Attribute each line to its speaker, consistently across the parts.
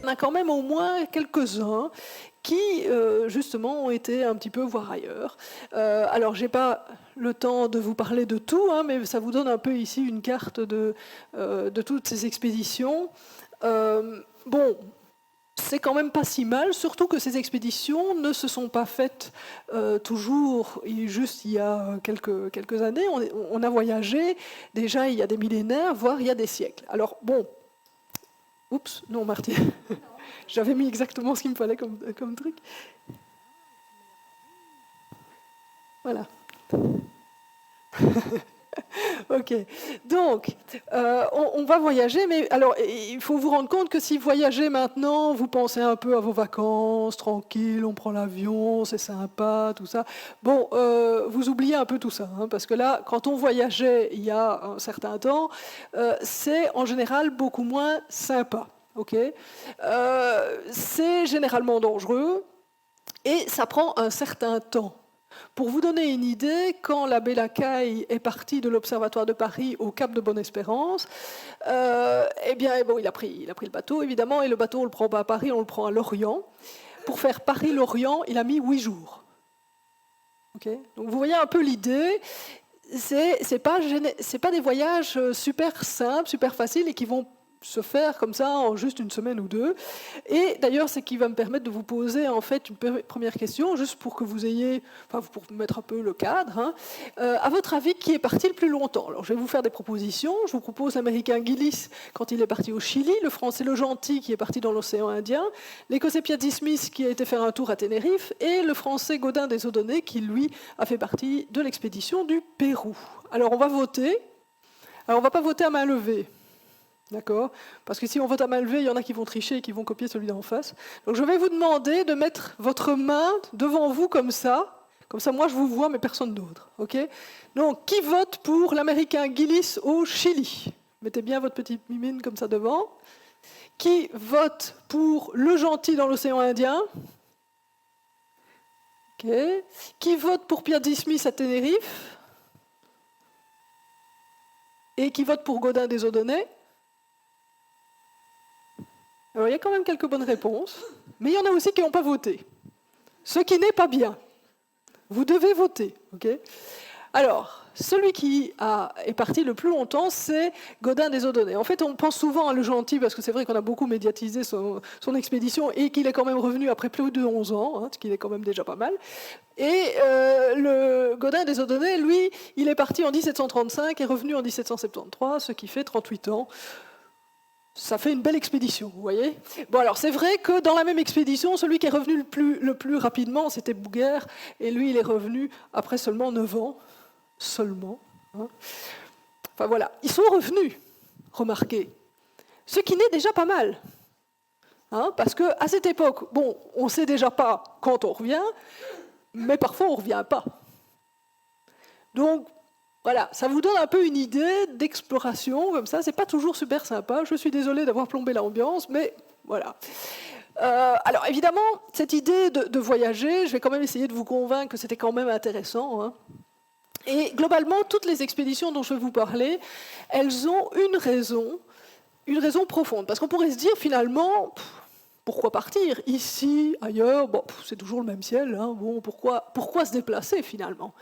Speaker 1: a quand même au moins quelques-uns qui, justement, ont été un petit peu voir ailleurs. Alors, je n'ai pas le temps de vous parler de tout, hein, mais ça vous donne un peu ici une carte de toutes ces expéditions. Bon, c'est quand même pas si mal, surtout que ces expéditions ne se sont pas faites toujours, juste il y a quelques années. On a voyagé déjà il y a des millénaires, voire il y a des siècles. Alors, bon, oups, non, Marty. J'avais mis exactement ce qu'il me fallait comme truc. Voilà. Ok. Donc, on va voyager, mais alors, il faut vous rendre compte que si vous voyagez maintenant, vous pensez un peu à vos vacances, tranquille, on prend l'avion, c'est sympa, tout ça. Bon, vous oubliez un peu tout ça, hein, parce que là, quand on voyageait il y a un certain temps, c'est en général beaucoup moins sympa. Okay, c'est généralement dangereux et ça prend un certain temps. Pour vous donner une idée, quand l'abbé Lacaille est parti de l'Observatoire de Paris au Cap de Bonne-Espérance, eh bien, bon, il a pris le bateau, évidemment, et le bateau, on ne le prend pas à Paris, on le prend à Lorient. Pour faire Paris-Lorient, il a mis 8 jours. Okay, donc vous voyez un peu l'idée. C'est pas des voyages super simples, super faciles et qui vont se faire comme ça en juste une semaine ou deux. Et d'ailleurs, c'est qui va me permettre de vous poser en fait une première question, juste pour que vous ayez, enfin pour vous mettre un peu le cadre. Hein. À votre avis, qui est parti le plus longtemps? Alors, je vais vous faire des propositions. Je vous propose l'Américain Gillis quand il est parti au Chili, le Français Le Gentil qui est parti dans l'océan Indien, l'Écossais Piazzi Smith qui a été faire un tour à Tenerife, et le Français Gaudin des Oudonnées qui, lui, a fait partie de l'expédition du Pérou. Alors, on va voter. Alors, on ne va pas voter à main levée. D'accord? Parce que si on vote à main levée, il y en a qui vont tricher et qui vont copier celui d'en face. Donc je vais vous demander de mettre votre main devant vous comme ça. Comme ça, moi, je vous vois, mais personne d'autre. Okay? Donc, qui vote pour l'Américain Gillis au Chili? Mettez bien votre petite mimine comme ça devant. Qui vote pour le Gentil dans l'océan Indien? Okay. Qui vote pour Piazzi Smith à Tenerife? Et qui vote pour Gaudin des Oudonnées? Alors, il y a quand même quelques bonnes réponses, mais il y en a aussi qui n'ont pas voté. Ce qui n'est pas bien. Vous devez voter. Okay? Alors, celui qui est parti le plus longtemps, c'est Gaudin des Oudonnées. En fait, on pense souvent à Le Gentil, parce que c'est vrai qu'on a beaucoup médiatisé son expédition, et qu'il est quand même revenu après plus de 11 ans, hein, ce qui est quand même déjà pas mal. Et le Gaudin des Oudonnées, lui, il est parti en 1735 et revenu en 1773, ce qui fait 38 ans. Ça fait une belle expédition, vous voyez. Bon, alors c'est vrai que dans la même expédition, celui qui est revenu le plus rapidement, c'était Bouguer, et lui, il est revenu après seulement 9 ans. Seulement. Hein. Enfin voilà, ils sont revenus, remarquez. Ce qui n'est déjà pas mal. Hein, parce qu'à cette époque, bon, on ne sait déjà pas quand on revient, mais parfois on ne revient pas. Donc, voilà, ça vous donne un peu une idée d'exploration, comme ça, c'est pas toujours super sympa. Je suis désolée d'avoir plombé l'ambiance, mais voilà. Alors évidemment, cette idée de voyager, je vais quand même essayer de vous convaincre que c'était quand même intéressant. Hein. Et globalement, toutes les expéditions dont je vais vous parler, elles ont une raison profonde. Parce qu'on pourrait se dire finalement, pourquoi partir? Ici, ailleurs, bon, c'est toujours le même ciel, hein, bon, pourquoi se déplacer finalement?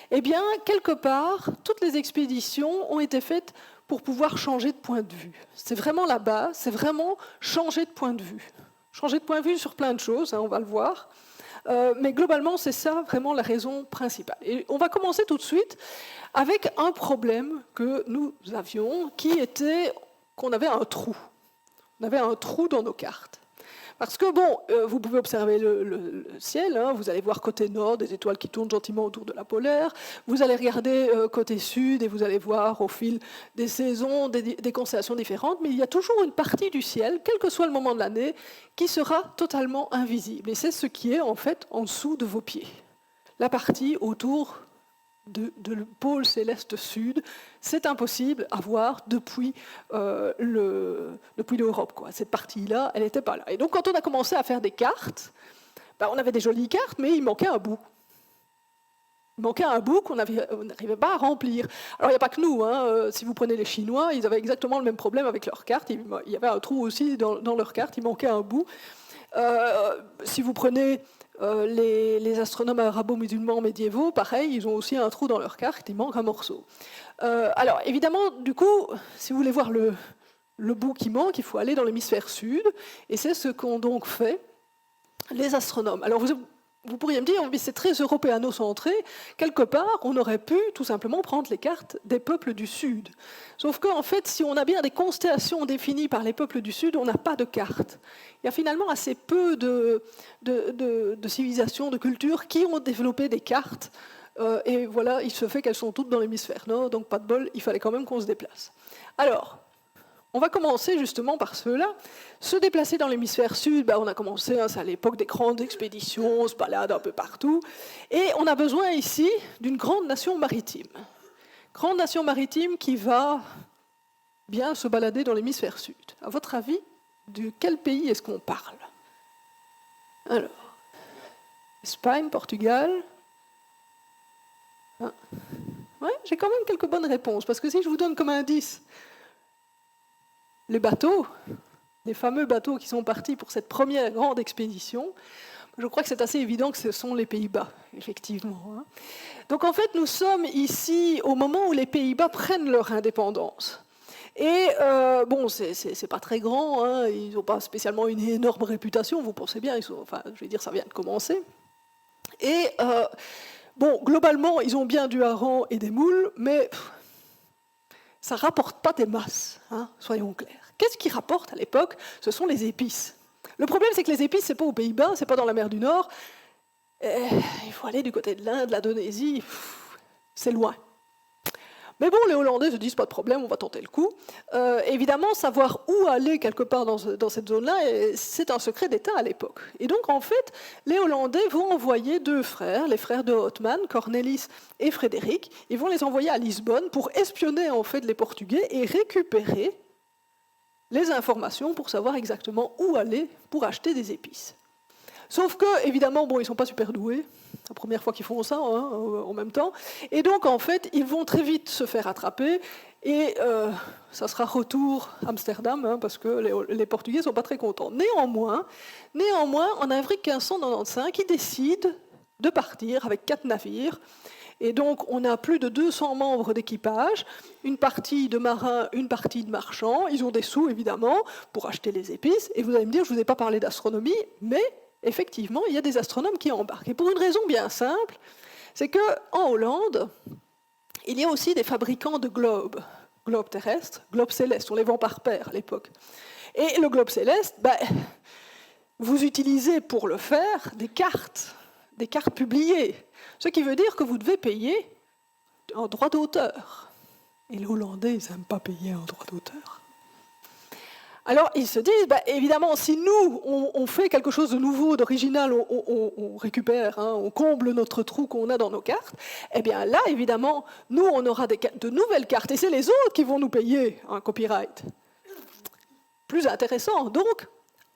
Speaker 1: Eh bien, quelque part, toutes les expéditions ont été faites pour pouvoir changer de point de vue. C'est vraiment la base, c'est vraiment changer de point de vue. Changer de point de vue sur plein de choses, hein, on va le voir. Mais globalement, c'est ça vraiment la raison principale. Et on va commencer tout de suite avec un problème que nous avions, qui était qu'on avait un trou. On avait un trou dans nos cartes. Parce que, bon, vous pouvez observer le ciel, hein, vous allez voir côté nord des étoiles qui tournent gentiment autour de la polaire, vous allez regarder côté sud et vous allez voir au fil des saisons des constellations différentes, mais il y a toujours une partie du ciel, quel que soit le moment de l'année, qui sera totalement invisible. Et c'est ce qui est en fait en dessous de vos pieds. La partie autour le pôle céleste sud, c'est impossible à voir depuis l'Europe. Quoi. Cette partie-là, elle n'était pas là. Et donc, quand on a commencé à faire des cartes, on avait des jolies cartes, mais il manquait un bout. Il manquait un bout qu'on n'arrivait pas à remplir. Alors, il n'y a pas que nous. Si vous prenez les Chinois, ils avaient exactement le même problème avec leurs cartes. Il y avait un trou aussi dans leurs cartes, il manquait un bout. Si vous prenez les astronomes arabo-musulmans médiévaux, pareil, ils ont aussi un trou dans leur carte, il manque un morceau. Alors, évidemment, du coup, si vous voulez voir le bout qui manque, il faut aller dans l'hémisphère sud, et c'est ce qu'ont donc fait les astronomes. Alors, vous pourriez me dire, mais c'est très européano-centré, quelque part, on aurait pu tout simplement prendre les cartes des peuples du Sud. Sauf qu'en fait, si on a bien des constellations définies par les peuples du Sud, on n'a pas de cartes. Il y a finalement assez peu de civilisations, de cultures qui ont développé des cartes, et voilà, il se fait qu'elles sont toutes dans l'hémisphère nord, donc pas de bol, il fallait quand même qu'on se déplace. Alors, on va commencer justement par ceux-là. Se déplacer dans l'hémisphère sud, on a commencé, c'est à l'époque des grandes expéditions, on se balade un peu partout. Et on a besoin ici d'une grande nation maritime. Grande nation maritime qui va bien se balader dans l'hémisphère sud. À votre avis, de quel pays est-ce qu'on parle? Alors, Espagne, Portugal. Ouais, j'ai quand même quelques bonnes réponses, parce que si je vous donne comme indice les bateaux, les fameux bateaux qui sont partis pour cette première grande expédition, je crois que c'est assez évident que ce sont les Pays-Bas, effectivement. Donc en fait, nous sommes ici au moment où les Pays-Bas prennent leur indépendance. Et bon, c'est pas très grand, ils n'ont pas spécialement une énorme réputation, vous pensez bien, je vais dire, ça vient de commencer. Et bon, globalement, ils ont bien du hareng et des moules, mais ça ne rapporte pas des masses, soyons clairs. Qu'est-ce qui rapporte à l'époque? Ce sont les épices. Le problème, c'est que les épices, ce n'est pas aux Pays-Bas, ce n'est pas dans la mer du Nord. Il faut aller du côté de l'Inde, l'Indonésie, c'est loin. Mais bon, les Hollandais se disent pas de problème, on va tenter le coup. Évidemment, savoir où aller quelque part dans cette zone-là, c'est un secret d'État à l'époque. Et donc, en fait, les Hollandais vont envoyer deux frères, les frères de Hothman, Cornelis et Frédéric. Ils vont les envoyer à Lisbonne pour espionner en fait les Portugais et récupérer les informations pour savoir exactement où aller pour acheter des épices. Sauf que, évidemment, bon, ils ne sont pas super doués. C'est la première fois qu'ils font ça en même temps. Et donc, en fait, ils vont très vite se faire attraper. Et ça sera retour Amsterdam, parce que les Portugais ne sont pas très contents. Néanmoins, en avril 1595, ils décident de partir avec 4 navires. Et donc, on a plus de 200 membres d'équipage, une partie de marins, une partie de marchands. Ils ont des sous, évidemment, pour acheter les épices. Et vous allez me dire, je ne vous ai pas parlé d'astronomie, mais effectivement, il y a des astronomes qui embarquent. Et pour une raison bien simple, c'est qu'en Hollande, il y a aussi des fabricants de globes terrestres, globes célestes, on les vend par paire à l'époque. Et le globe céleste, vous utilisez pour le faire des cartes publiées, ce qui veut dire que vous devez payer un droit d'auteur. Et les Hollandais, ils n'aiment pas payer un droit d'auteur. Alors, ils se disent, évidemment, si nous, on fait quelque chose de nouveau, d'original, on récupère, on comble notre trou qu'on a dans nos cartes, eh bien là, évidemment, nous, on aura de nouvelles cartes, et c'est les autres qui vont nous payer un copyright. Plus intéressant. Donc,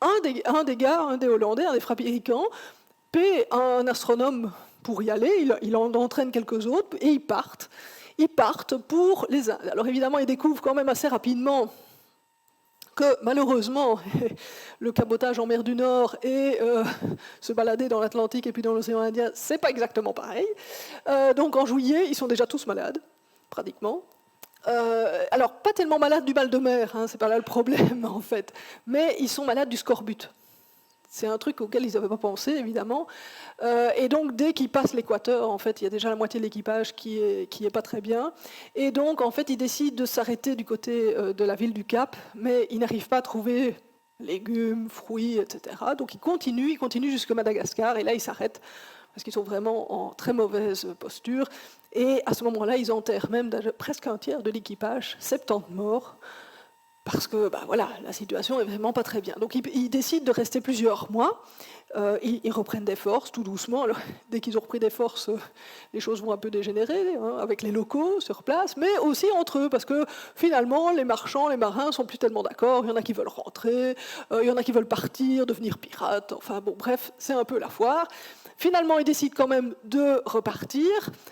Speaker 1: un des Hollandais, un des fabricants, paie un astronome pour y aller, il en entraîne quelques autres, et ils partent. Ils partent pour les Indes. Alors évidemment, ils découvrent quand même assez rapidement que malheureusement, le cabotage en mer du Nord et se balader dans l'Atlantique et puis dans l'océan Indien, c'est pas exactement pareil. Donc en juillet, ils sont déjà tous malades, pratiquement. Alors, pas tellement malades du mal de mer, c'est pas là le problème en fait, mais ils sont malades du scorbut. C'est un truc auquel ils n'avaient pas pensé, évidemment. Et donc, dès qu'ils passent l'équateur, en fait, il y a déjà la moitié de l'équipage qui est pas très bien. Et donc, en fait, ils décident de s'arrêter du côté de la ville du Cap, mais ils n'arrivent pas à trouver légumes, fruits, etc. Donc, ils continuent jusqu'à Madagascar, et là, ils s'arrêtent, parce qu'ils sont vraiment en très mauvaise posture. Et à ce moment-là, ils enterrent même presque un tiers de l'équipage, 70 morts, parce que voilà, la situation est vraiment pas très bien. Donc ils décident de rester plusieurs mois, ils reprennent des forces tout doucement. Alors, dès qu'ils ont repris des forces, les choses vont un peu dégénérer, avec les locaux sur place, mais aussi entre eux, parce que finalement, les marchands, les marins sont plus tellement d'accord, il y en a qui veulent rentrer, il y en a qui veulent partir, devenir pirates, enfin bon, bref, c'est un peu la foire. Finalement, ils décident quand même de repartir.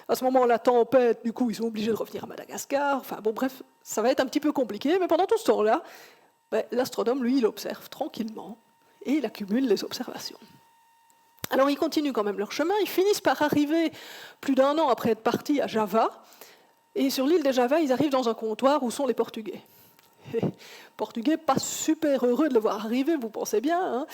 Speaker 1: À ce moment, la tempête, du coup, ils sont obligés de revenir à Madagascar. Enfin bon, bref, ça va être un petit peu compliqué, mais pendant tout ce temps-là, l'astronome, lui, il observe tranquillement et il accumule les observations. Alors, ils continuent quand même leur chemin. Ils finissent par arriver, plus d'1 an après être partis, à Java. Et sur l'île de Java, ils arrivent dans un comptoir où sont les Portugais. Portugais, pas super heureux de le voir arriver, vous pensez bien.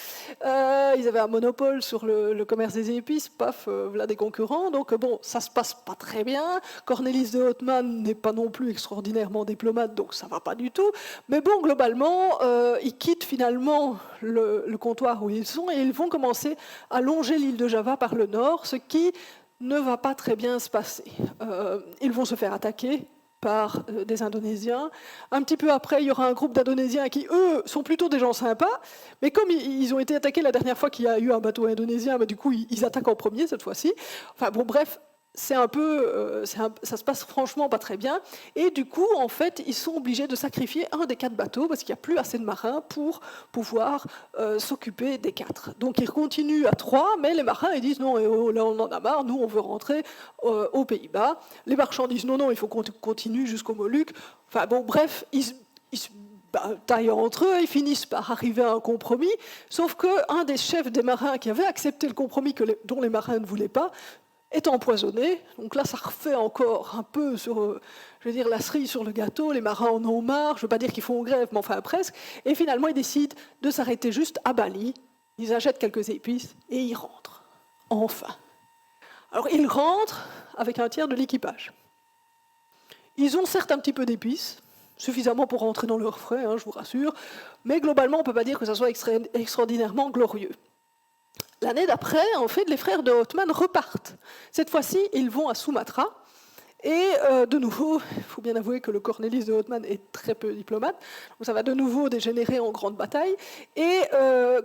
Speaker 1: Hein. Ils avaient un monopole sur le commerce des épices, paf, voilà des concurrents. Donc bon, ça se passe pas très bien. Cornelis de Houtman n'est pas non plus extraordinairement diplomate, donc ça va pas du tout. Mais bon, globalement, ils quittent finalement le comptoir où ils sont et ils vont commencer à longer l'île de Java par le nord, ce qui ne va pas très bien se passer. Ils vont se faire attaquer par des Indonésiens. Un petit peu après, il y aura un groupe d'Indonésiens qui, eux, sont plutôt des gens sympas, mais comme ils ont été attaqués la dernière fois qu'il y a eu un bateau indonésien, du coup, ils attaquent en premier cette fois-ci. Enfin bon, bref, c'est un peu, ça se passe franchement pas très bien. Et du coup, en fait, ils sont obligés de sacrifier un des 4 bateaux parce qu'il n'y a plus assez de marins pour pouvoir s'occuper des 4. Donc ils continuent à 3, mais les marins ils disent non, là on en a marre, nous on veut rentrer aux Pays-Bas. Les marchands disent non, il faut qu'on continue jusqu'aux Moluques. Enfin bon, bref, ils se bataillent entre eux, ils finissent par arriver à un compromis, sauf qu'un des chefs des marins qui avait accepté le compromis dont les marins ne voulaient pas, est empoisonné. Donc là, ça refait encore un peu sur, la cerise sur le gâteau. Les marins en ont marre. Je ne veux pas dire qu'ils font grève, mais enfin presque. Et finalement, ils décident de s'arrêter juste à Bali. Ils achètent quelques épices et ils rentrent. Enfin. Alors, ils rentrent avec un tiers de l'équipage. Ils ont certes un petit peu d'épices, suffisamment pour rentrer dans leurs frais, je vous rassure, mais globalement, on ne peut pas dire que ça soit extraordinairement glorieux. L'année d'après, en fait, les frères de Houtman repartent. Cette fois-ci, ils vont à Sumatra. Et de nouveau, il faut bien avouer que le Cornelis de Houtman est très peu diplomate, donc ça va de nouveau dégénérer en grande bataille. Et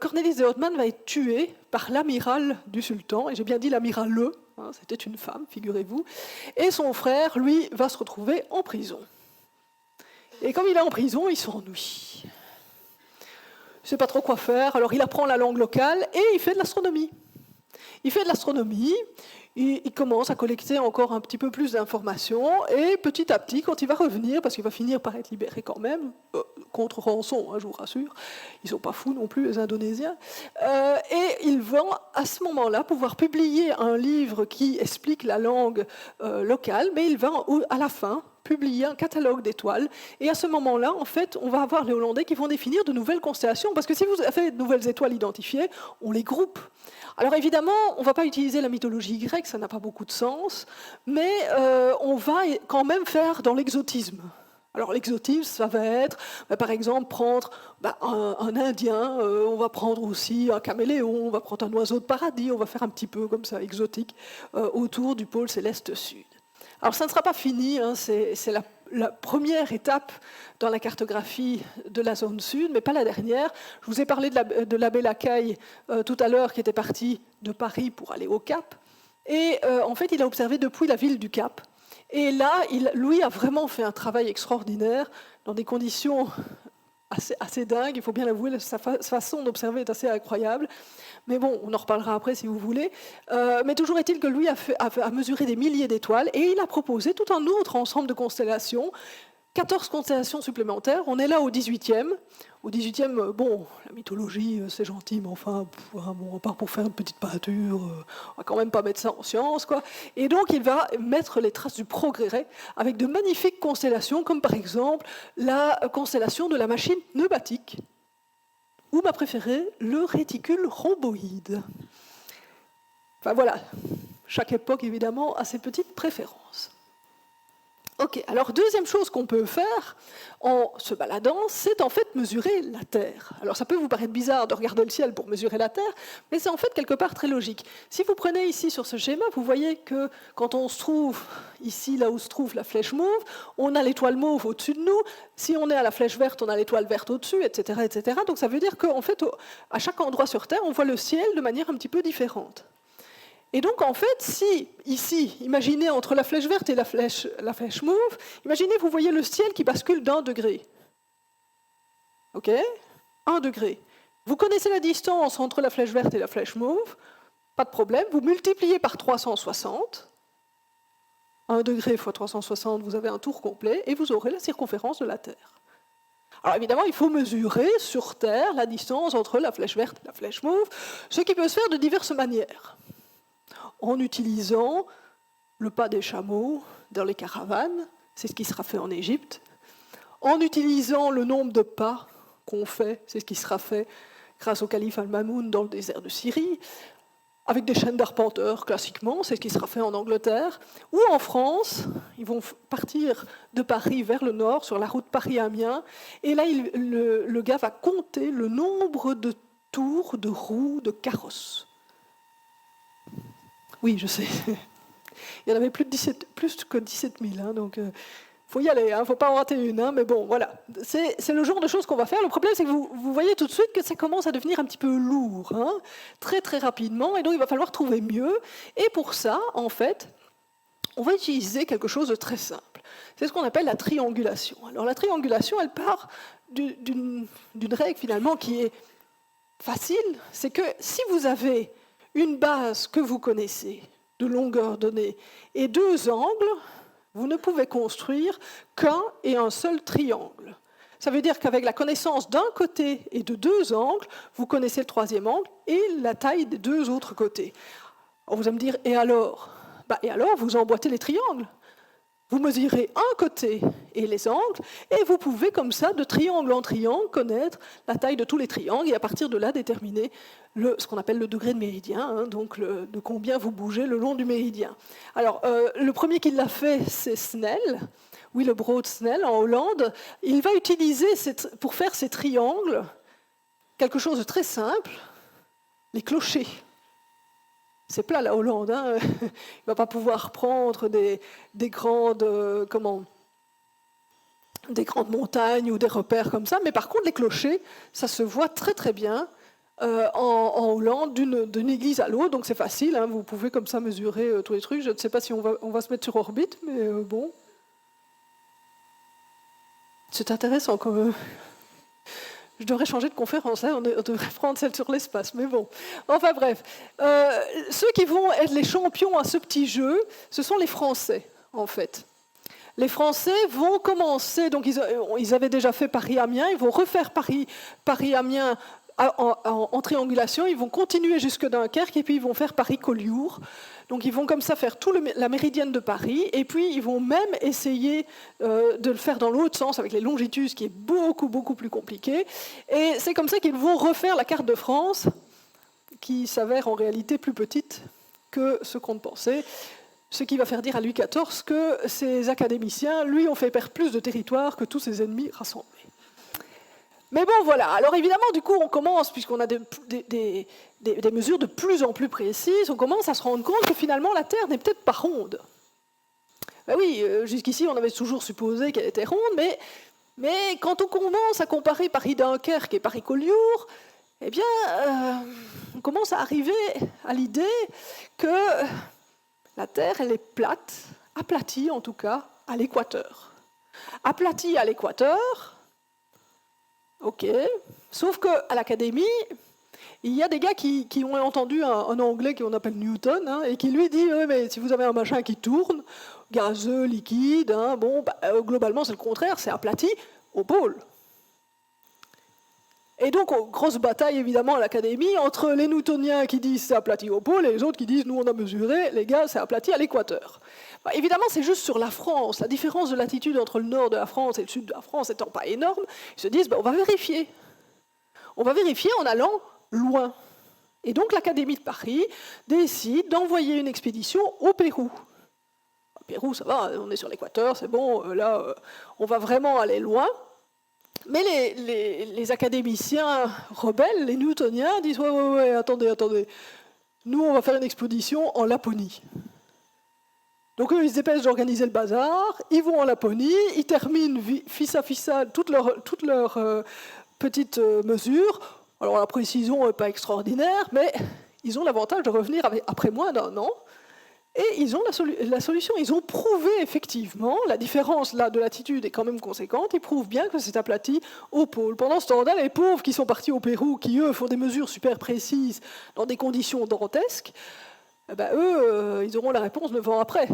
Speaker 1: Cornelis de Houtman va être tué par l'amiral du sultan, et j'ai bien dit l'amiral c'était une femme, figurez-vous. Et son frère, lui, va se retrouver en prison. Et comme il est en prison, il s'ennuie. Il ne sait pas trop quoi faire, alors il apprend la langue locale et il fait de l'astronomie. Il fait de l'astronomie, il commence à collecter encore un petit peu plus d'informations, et petit à petit, quand il va revenir, parce qu'il va finir par être libéré quand même, contre rançon, je vous rassure, ils ne sont pas fous non plus, les Indonésiens, et il va à ce moment-là pouvoir publier un livre qui explique la langue locale, mais il va à la fin publier un catalogue d'étoiles. Et à ce moment-là, en fait, on va avoir les Hollandais qui vont définir de nouvelles constellations, parce que si vous avez de nouvelles étoiles identifiées, on les groupe. Alors évidemment, on ne va pas utiliser la mythologie grecque, ça n'a pas beaucoup de sens, mais on va quand même faire dans l'exotisme. Alors l'exotisme, ça va être, par exemple, prendre un Indien, on va prendre aussi un caméléon, on va prendre un oiseau de paradis, on va faire un petit peu comme ça, exotique, autour du pôle céleste sud. Alors ça ne sera pas fini, c'est la première étape dans la cartographie de la zone sud, mais pas la dernière. Je vous ai parlé de l'abbé Lacaille tout à l'heure, qui était parti de Paris pour aller au Cap. Et en fait, il a observé depuis la ville du Cap. Et là, lui a vraiment fait un travail extraordinaire dans des conditions assez dingues. Il faut bien l'avouer, sa façon d'observer est assez incroyable. Mais bon, on en reparlera après si vous voulez. Mais toujours est-il que lui a mesuré des milliers d'étoiles et il a proposé tout un autre ensemble de constellations, 14 constellations supplémentaires. On est là au 18e. Au 18e, bon, la mythologie, c'est gentil, mais enfin, à part pour faire une petite peinture, on va quand même pas mettre ça en science, quoi. Et donc, il va mettre les traces du progrès avec de magnifiques constellations, comme par exemple la constellation de la machine pneumatique, ou ma préférée, le réticule rhomboïde. Enfin voilà, chaque époque évidemment a ses petites préférences. Ok, alors deuxième chose qu'on peut faire en se baladant, c'est en fait mesurer la Terre. Alors ça peut vous paraître bizarre de regarder le ciel pour mesurer la Terre, mais c'est en fait quelque part très logique. Si vous prenez ici sur ce schéma, vous voyez que quand on se trouve ici, là où se trouve la flèche mauve, on a l'étoile mauve au-dessus de nous. Si on est à la flèche verte, on a l'étoile verte au-dessus, etc., etc. Donc ça veut dire qu'en fait, à chaque endroit sur Terre, on voit le ciel de manière un petit peu différente. Et donc, en fait, si, ici, imaginez entre la flèche verte et la flèche mauve, imaginez, vous voyez le ciel qui bascule d'1 degré. OK ? 1 degré. Vous connaissez la distance entre la flèche verte et la flèche mauve. Pas de problème, vous multipliez par 360. 1 degré fois 360, vous avez un tour complet, et vous aurez la circonférence de la Terre. Alors évidemment, il faut mesurer sur Terre la distance entre la flèche verte et la flèche mauve, ce qui peut se faire de diverses manières. En utilisant le pas des chameaux dans les caravanes, c'est ce qui sera fait en Égypte. En utilisant le nombre de pas qu'on fait, c'est ce qui sera fait grâce au calife Al-Mamoun dans le désert de Syrie. Avec des chaînes d'arpenteurs, classiquement, c'est ce qui sera fait en Angleterre. Ou en France, ils vont partir de Paris vers le nord, sur la route Paris-Amiens, et là, le gars va compter le nombre de tours, de roues, de carrosses. Oui, je sais. Il y en avait plus que 17 000, donc faut y aller, faut pas en rater une, mais bon, voilà. C'est le genre de choses qu'on va faire. Le problème, c'est que vous voyez tout de suite que ça commence à devenir un petit peu lourd, très très rapidement, et donc il va falloir trouver mieux. Et pour ça, en fait, on va utiliser quelque chose de très simple. C'est ce qu'on appelle la triangulation. Alors la triangulation, elle part d'une règle finalement qui est facile, c'est que si vous avez une base que vous connaissez, de longueur donnée, et deux angles, vous ne pouvez construire qu'un et un seul triangle. Ça veut dire qu'avec la connaissance d'un côté et de deux angles, vous connaissez le troisième angle et la taille des deux autres côtés. Alors vous allez me dire, et alors ? Et alors, vous emboîtez les triangles. Vous mesurez un côté et les angles, et vous pouvez comme ça, de triangle en triangle, connaître la taille de tous les triangles, et à partir de là, déterminer ce qu'on appelle le degré de méridien, donc de combien vous bougez le long du méridien. Alors, le premier qui l'a fait, c'est Snell, Willebrood Snell, en Hollande. Il va utiliser, pour faire ces triangles, quelque chose de très simple, les clochers. C'est plat la Hollande, il ne va pas pouvoir prendre des grandes montagnes ou des repères comme ça, mais par contre les clochers, ça se voit très très bien en Hollande d'une église à l'autre, donc c'est facile, vous pouvez comme ça mesurer tous les trucs. Je ne sais pas si on va se mettre sur orbite, mais bon. C'est intéressant quand même. Je devrais changer de conférence, on devrait prendre celle sur l'espace, mais bon. Enfin bref, ceux qui vont être les champions à ce petit jeu, ce sont les Français, en fait. Les Français vont commencer, donc ils avaient déjà fait Paris-Amiens, ils vont refaire Paris-Amiens en triangulation, ils vont continuer jusque Dunkerque, et puis ils vont faire Paris-Collioure. Donc ils vont comme ça faire toute la méridienne de Paris, et puis ils vont même essayer de le faire dans l'autre sens, avec les longitudes, ce qui est beaucoup, beaucoup plus compliqué. Et c'est comme ça qu'ils vont refaire la carte de France, qui s'avère en réalité plus petite que ce qu'on pensait, ce qui va faire dire à Louis XIV que ces académiciens, lui, ont fait perdre plus de territoire que tous ses ennemis rassemblés. Mais bon, voilà. Alors évidemment, du coup, on commence, puisqu'on a des mesures de plus en plus précises, on commence à se rendre compte que finalement, la Terre n'est peut-être pas ronde. Ben oui, jusqu'ici, on avait toujours supposé qu'elle était ronde, mais quand on commence à comparer Paris-Dunkerque et Paris-Collioure, eh bien, on commence à arriver à l'idée que la Terre, elle est plate, aplatie en tout cas, à l'équateur. Aplatie à l'équateur. Ok, sauf qu'à l'Académie, il y a des gars qui ont entendu un Anglais qu'on appelle Newton, et qui lui dit mais si vous avez un machin qui tourne, gazeux, liquide, globalement c'est le contraire, c'est aplati au pôle. Et donc, grosse bataille évidemment à l'Académie entre les newtoniens qui disent c'est aplati au pôle et les autres qui disent nous on a mesuré, les gars, c'est aplati à l'équateur. Évidemment, c'est juste sur la France. La différence de latitude entre le nord de la France et le sud de la France étant pas énorme, ils se disent on va vérifier. On va vérifier en allant loin. Et donc l'Académie de Paris décide d'envoyer une expédition au Pérou. Au Pérou, ça va, on est sur l'équateur, c'est bon, là, on va vraiment aller loin. Mais les académiciens rebelles, les newtoniens, disent ouais, attendez. Nous, on va faire une expédition en Laponie. Donc eux, ils se dépêchent d'organiser le bazar, ils vont en Laponie, ils terminent fissa toutes leurs petites mesures. Alors la précision n'est pas extraordinaire, mais ils ont l'avantage de revenir après moins d'un an. Et ils ont la solution. Ils ont prouvé effectivement, la différence là de latitude est quand même conséquente, ils prouvent bien que c'est aplati au pôle. Pendant ce temps-là, les pauvres qui sont partis au Pérou, qui eux font des mesures super précises dans des conditions dantesques, eh ben, eux, ils auront la réponse 9 ans après,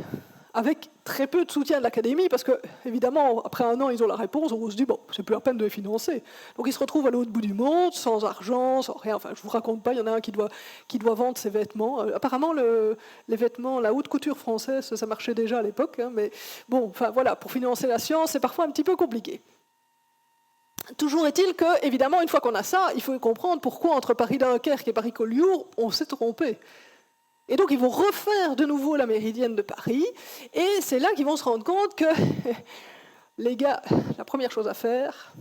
Speaker 1: avec très peu de soutien de l'Académie, parce que, évidemment, après un an, ils ont la réponse, on se dit, bon, c'est plus la peine de les financer. Donc ils se retrouvent à l'autre bout du monde, sans argent, sans rien. Enfin, je ne vous raconte pas, il y en a un qui doit vendre ses vêtements. Apparemment, les vêtements, la haute couture française, ça marchait déjà à l'époque, hein, mais bon, enfin voilà, pour financer la science, c'est parfois un petit peu compliqué. Toujours est-il que, évidemment, une fois qu'on a ça, il faut comprendre pourquoi entre Paris-Dunkerque et Paris-Collioure, on s'est trompé. Et donc, ils vont refaire de nouveau la méridienne de Paris, et c'est là qu'ils vont se rendre compte que, les gars, la première chose à faire,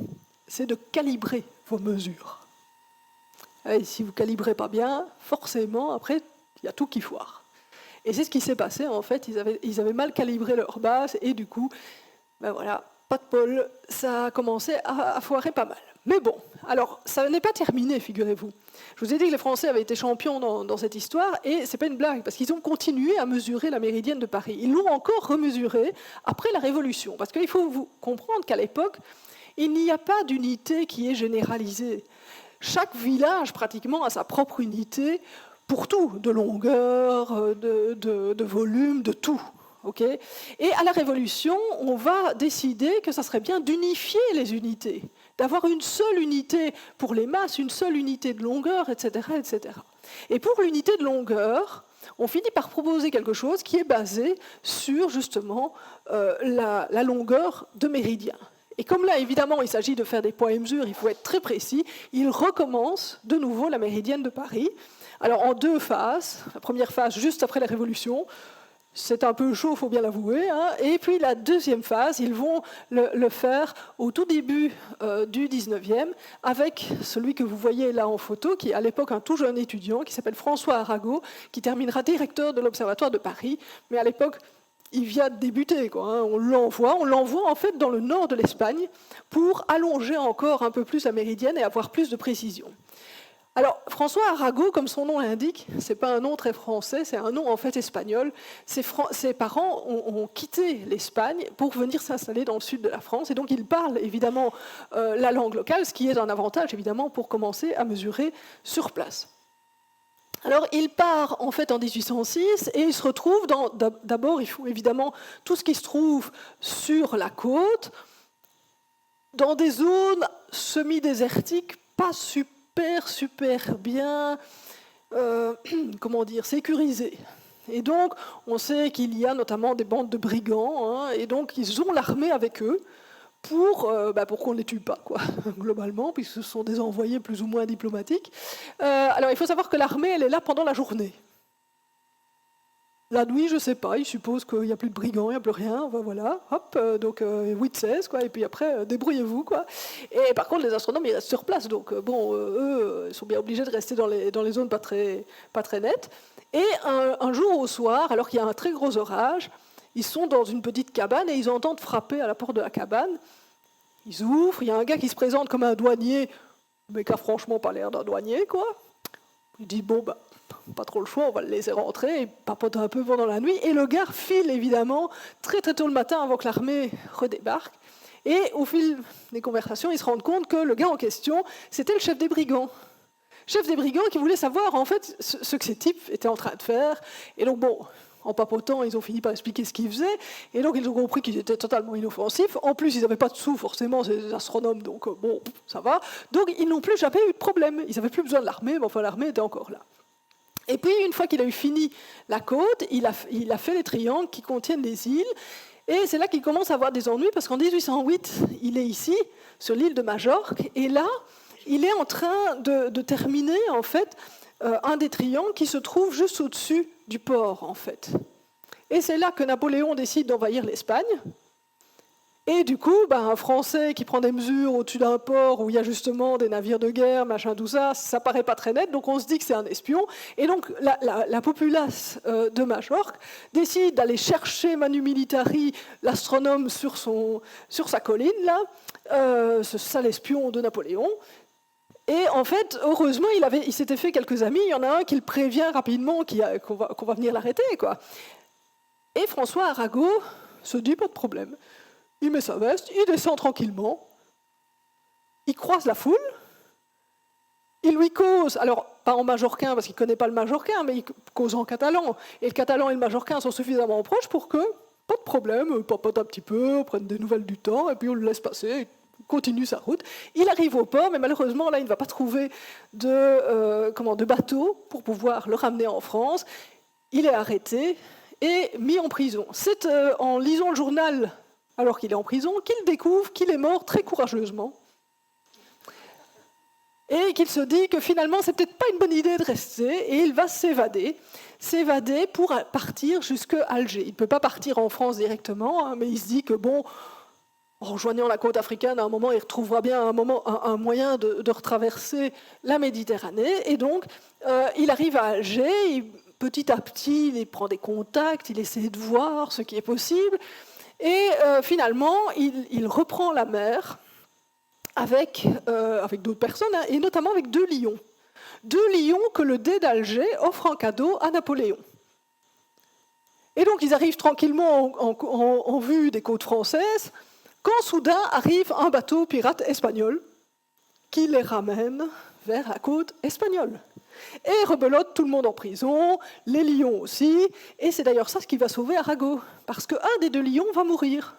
Speaker 1: c'est de calibrer vos mesures. Et si vous ne calibrez pas bien, forcément, après, il y a tout qui foire. Et c'est ce qui s'est passé, en fait, ils avaient mal calibré leur base, et du coup, ben voilà, pas de bol, ça a commencé à foirer pas mal. Mais bon, alors, ça n'est pas terminé, figurez-vous. Je vous ai dit que les Français avaient été champions dans cette histoire, et c'est pas une blague, parce qu'ils ont continué à mesurer la méridienne de Paris. Ils l'ont encore remesurée après la Révolution, parce qu'il faut vous comprendre qu'à l'époque, il n'y a pas d'unité qui est généralisée. Chaque village, pratiquement, a sa propre unité pour tout, de longueur, de volume, de tout. Okay, et à la Révolution, on va décider que ça serait bien d'unifier les unités, d'avoir une seule unité pour les masses, une seule unité de longueur, etc. etc. Et pour l'unité de longueur, on finit par proposer quelque chose qui est basé sur justement la longueur de méridien. Et comme là, évidemment, il s'agit de faire des poids et mesures, il faut être très précis, il recommence de nouveau la méridienne de Paris. Alors en 2 phases, la première phase juste après la Révolution, c'est un peu chaud, il faut bien l'avouer. Hein. Et puis la deuxième phase, ils vont le faire au tout début du 19e, avec celui que vous voyez là en photo, qui est à l'époque un tout jeune étudiant, qui s'appelle François Arago, qui terminera directeur de l'Observatoire de Paris. Mais à l'époque, il vient de débuter, quoi, hein. On l'envoie en fait dans le nord de l'Espagne pour allonger encore un peu plus la méridienne et avoir plus de précision. Alors, François Arago, comme son nom l'indique, ce n'est pas un nom très français, c'est un nom en fait espagnol. Ses parents ont quitté l'Espagne pour venir s'installer dans le sud de la France, et donc il parle évidemment la langue locale, ce qui est un avantage évidemment pour commencer à mesurer sur place. Alors, il part en fait en 1806 et il se retrouve d'abord, il faut évidemment tout ce qui se trouve sur la côte, dans des zones semi-désertiques, pas super bien, comment dire, sécurisées. Et donc, on sait qu'il y a notamment des bandes de brigands, hein, et donc ils ont l'armée avec eux pour qu'on ne les tue pas, quoi, globalement, puisque ce sont des envoyés plus ou moins diplomatiques. Alors, il faut savoir que l'armée, elle est là pendant la journée. La nuit, je ne sais pas, ils supposent qu'il n'y a plus de brigands, il n'y a plus rien, voilà, hop, donc 8-16, quoi, et puis après, débrouillez-vous, quoi. Et par contre, les astronomes, ils restent sur place, donc bon, eux, ils sont bien obligés de rester dans les zones pas très nettes. Et un jour au soir, alors qu'il y a un très gros orage, ils sont dans une petite cabane et ils entendent frapper à la porte de la cabane. Ils ouvrent, il y a un gars qui se présente comme un douanier, mais qui a franchement pas l'air d'un douanier, quoi. Il dit, bon, pas trop le choix, on va le laisser rentrer, et papote un peu pendant la nuit, et le gars file évidemment très tôt le matin avant que l'armée redébarque, et au fil des conversations, ils se rendent compte que le gars en question, c'était le chef des brigands. Chef des brigands qui voulait savoir en fait ce que ces types étaient en train de faire, et donc bon, en papotant, ils ont fini par expliquer ce qu'ils faisaient, et donc ils ont compris qu'ils étaient totalement inoffensifs. En plus, ils n'avaient pas de sous, forcément, c'est des astronomes, donc bon, ça va. Donc ils n'ont plus jamais eu de problème. Ils n'avaient plus besoin de l'armée, mais enfin l'armée était encore là. Et puis, une fois qu'il a eu fini la côte, il a fait les triangles qui contiennent les îles, et c'est là qu'il commence à avoir des ennuis, parce qu'en 1808, il est ici, sur l'île de Majorque, et là, il est en train de terminer, en fait, un des triangles qui se trouve juste au-dessus du port, en fait. Et c'est là que Napoléon décide d'envahir l'Espagne. Et du coup, un Français qui prend des mesures au-dessus d'un port où il y a justement des navires de guerre, machin, tout ça, ça paraît pas très net, donc on se dit que c'est un espion. Et donc la populace de Majorque décide d'aller chercher Manu Militari, l'astronome, sur sa colline, là, ce sale espion de Napoléon. Et en fait, heureusement, il s'était fait quelques amis. Il y en a un qui le prévient rapidement qu'on va venir l'arrêter, quoi. Et François Arago se dit, pas de problème. Il met sa veste, il descend tranquillement, il croise la foule, il lui cause, alors pas en majorquin parce qu'il ne connaît pas le majorquin, mais il cause en catalan. Et le catalan et le majorquin sont suffisamment proches pour que, pas de problème, on papote un petit peu, on prenne des nouvelles du temps, et puis on le laisse passer, il continue sa route. Il arrive au port, mais malheureusement, là, il ne va pas trouver de bateau pour pouvoir le ramener en France. Il est arrêté et mis en prison. C'est en lisant le journal, alors qu'il est en prison, qu'il découvre qu'il est mort très courageusement. Et qu'il se dit que finalement, c'est peut-être pas une bonne idée de rester, et il va s'évader pour partir jusqu'à Alger. Il ne peut pas partir en France directement, hein, mais il se dit que bon, en rejoignant la côte africaine, à un moment, il retrouvera bien un moyen de retraverser la Méditerranée, et donc il arrive à Alger, petit à petit, il prend des contacts, il essaie de voir ce qui est possible, et finalement, il reprend la mer, avec d'autres personnes, hein, et notamment avec 2 lions. 2 lions que le Dey d'Alger offre en cadeau à Napoléon. Et donc ils arrivent tranquillement en vue des côtes françaises, quand soudain arrive un bateau pirate espagnol qui les ramène vers la côte espagnole. Et rebelote tout le monde en prison, les lions aussi, et c'est d'ailleurs ça ce qui va sauver Arago, parce qu'un des 2 lions va mourir.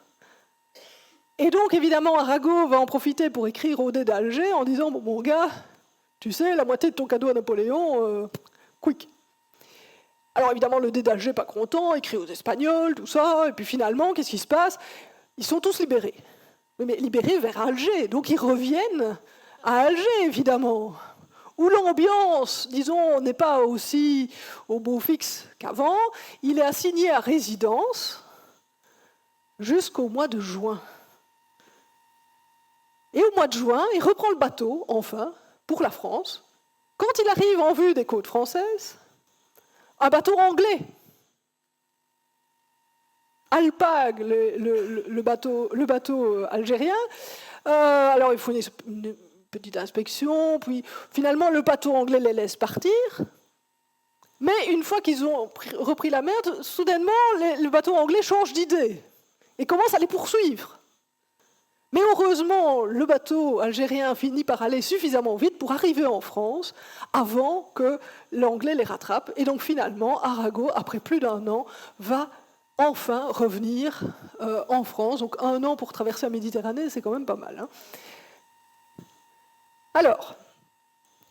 Speaker 1: Et donc, évidemment, Arago va en profiter pour écrire au Dey d'Alger en disant « Bon, mon gars, tu sais, la moitié de ton cadeau à Napoléon, quick ». Alors, évidemment, le Dey d'Alger, pas content, écrit aux Espagnols, tout ça, et puis finalement, qu'est-ce qui se passe? Ils sont tous libérés. Mais libérés vers Alger, donc ils reviennent à Alger, évidemment, où l'ambiance, disons, n'est pas aussi au beau fixe qu'avant. Il est assigné à résidence jusqu'au mois de juin. Et au mois de juin, il reprend le bateau, enfin, pour la France. Quand il arrive en vue des côtes françaises, un bateau anglais. Alpag, le bateau algérien. Alors, il faut une petite inspection, puis finalement, le bateau anglais les laisse partir. Mais une fois qu'ils ont repris la mer, soudainement, le bateau anglais change d'idée et commence à les poursuivre. Mais heureusement, le bateau algérien finit par aller suffisamment vite pour arriver en France avant que l'anglais les rattrape. Et donc finalement, Arago, après plus d'1 an, va enfin revenir en France. Donc 1 an pour traverser la Méditerranée, c'est quand même pas mal. Hein. Alors,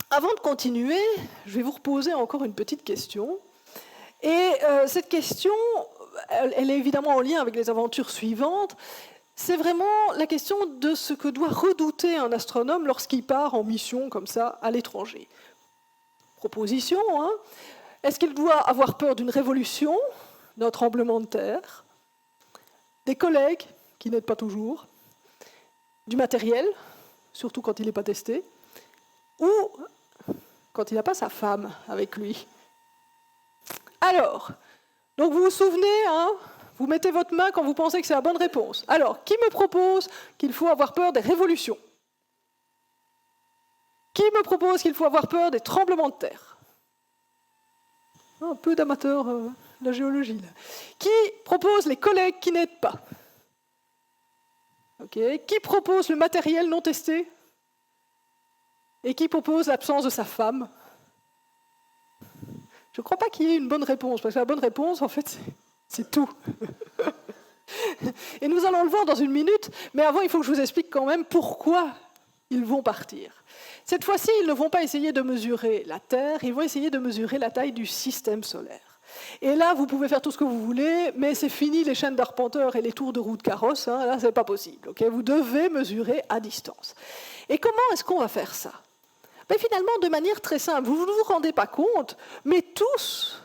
Speaker 1: avant de continuer, je vais vous reposer encore une petite question. Et cette question, elle est évidemment en lien avec les aventures suivantes. C'est vraiment la question de ce que doit redouter un astronome lorsqu'il part en mission comme ça à l'étranger. Proposition, hein. Est-ce qu'il doit avoir peur d'une révolution, d'un tremblement de terre, des collègues qui n'aident pas toujours, du matériel, surtout quand il n'est pas testé, ou quand il n'a pas sa femme avec lui? Alors, donc vous vous souvenez, hein, vous mettez votre main quand vous pensez que c'est la bonne réponse. Alors, qui me propose qu'il faut avoir peur des révolutions? Qui me propose qu'il faut avoir peur des tremblements de terre? Un peu d'amateurs de la géologie. Là. Qui propose les collègues qui n'aident pas? Okay. Qui propose le matériel non testé? Et qui propose l'absence de sa femme? Je ne crois pas qu'il y ait une bonne réponse, parce que la bonne réponse, en fait, c'est tout. Et nous allons le voir dans une minute, mais avant, il faut que je vous explique quand même pourquoi ils vont partir. Cette fois-ci, ils ne vont pas essayer de mesurer la Terre, ils vont essayer de mesurer la taille du système solaire. Et là, vous pouvez faire tout ce que vous voulez, mais c'est fini les chaînes d'arpenteurs et les tours de roue de carrosse, hein, là, c'est pas possible. Okay, vous devez mesurer à distance. Et comment est-ce qu'on va faire ça? Ben, finalement, de manière très simple, vous ne vous rendez pas compte, mais tous,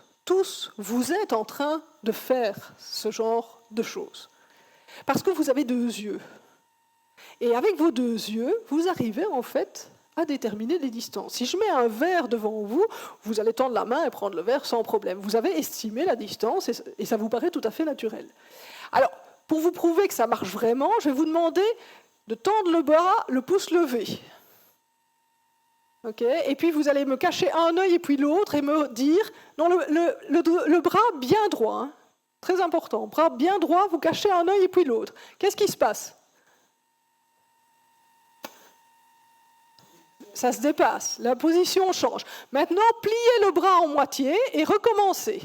Speaker 1: vous êtes en train de faire ce genre de choses. Parce que vous avez 2 yeux. Et avec vos 2 yeux, vous arrivez en fait à déterminer les distances. Si je mets un verre devant vous, vous allez tendre la main et prendre le verre sans problème. Vous avez estimé la distance et ça vous paraît tout à fait naturel. Alors, pour vous prouver que ça marche vraiment, je vais vous demander de tendre le bras, le pouce levé. Okay, et puis vous allez me cacher un œil et puis l'autre et me dire, non, le bras bien droit, hein, Très important. Bras bien droit, vous cachez un œil et puis l'autre. Qu'est-ce qui se passe? Ça se dépasse, la position change. Maintenant, pliez le bras en moitié et recommencez.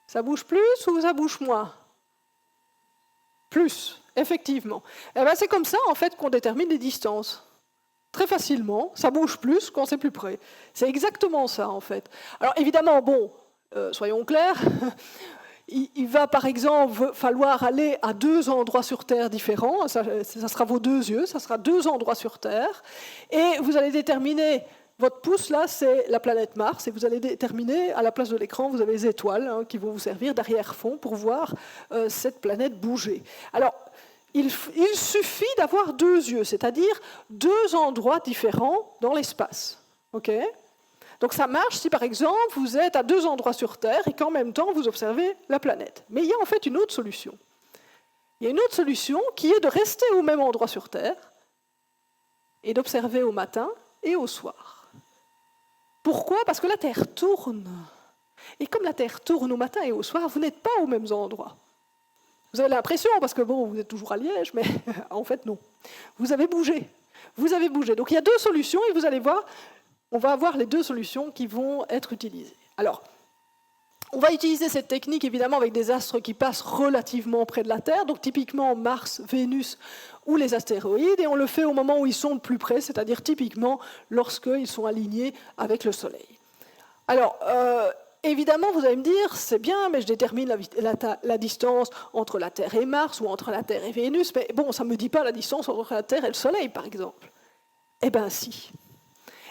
Speaker 1: Ça bouge plus ou ça bouge moins? Plus, effectivement. Eh ben, c'est comme ça, en fait, qu'on détermine les distances. Très facilement, ça bouge plus quand c'est plus près. C'est exactement ça, en fait. Alors, évidemment, bon, soyons clairs, il va, par exemple, falloir aller à 2 endroits sur Terre différents. Ça sera vos 2 yeux, ça sera 2 endroits sur Terre. Et vous allez déterminer... Votre pouce, là, c'est la planète Mars, et vous allez déterminer, à la place de l'écran, vous avez les étoiles qui vont vous servir d'arrière-fond pour voir cette planète bouger. Alors, il suffit d'avoir 2 yeux, c'est-à-dire 2 endroits différents dans l'espace. Okay? Donc ça marche si, par exemple, vous êtes à 2 endroits sur Terre et qu'en même temps, vous observez la planète. Mais il y a en fait une autre solution. Il y a une autre solution qui est de rester au même endroit sur Terre et d'observer au matin et au soir. Pourquoi? Parce que la Terre tourne. Et comme la Terre tourne au matin et au soir, vous n'êtes pas aux mêmes endroits. Vous avez l'impression, parce que bon, vous êtes toujours à Liège, mais en fait non. Vous avez bougé. Vous avez bougé. Donc il y a 2 solutions et vous allez voir, on va avoir les 2 solutions qui vont être utilisées. Alors, on va utiliser cette technique évidemment avec des astres qui passent relativement près de la Terre, donc typiquement Mars, Vénus ou les astéroïdes, et on le fait au moment où ils sont le plus près, c'est-à-dire typiquement lorsqu'ils sont alignés avec le Soleil. Alors, évidemment, vous allez me dire, c'est bien, mais je détermine la distance entre la Terre et Mars ou entre la Terre et Vénus, mais bon, ça ne me dit pas la distance entre la Terre et le Soleil, par exemple. Eh bien, si.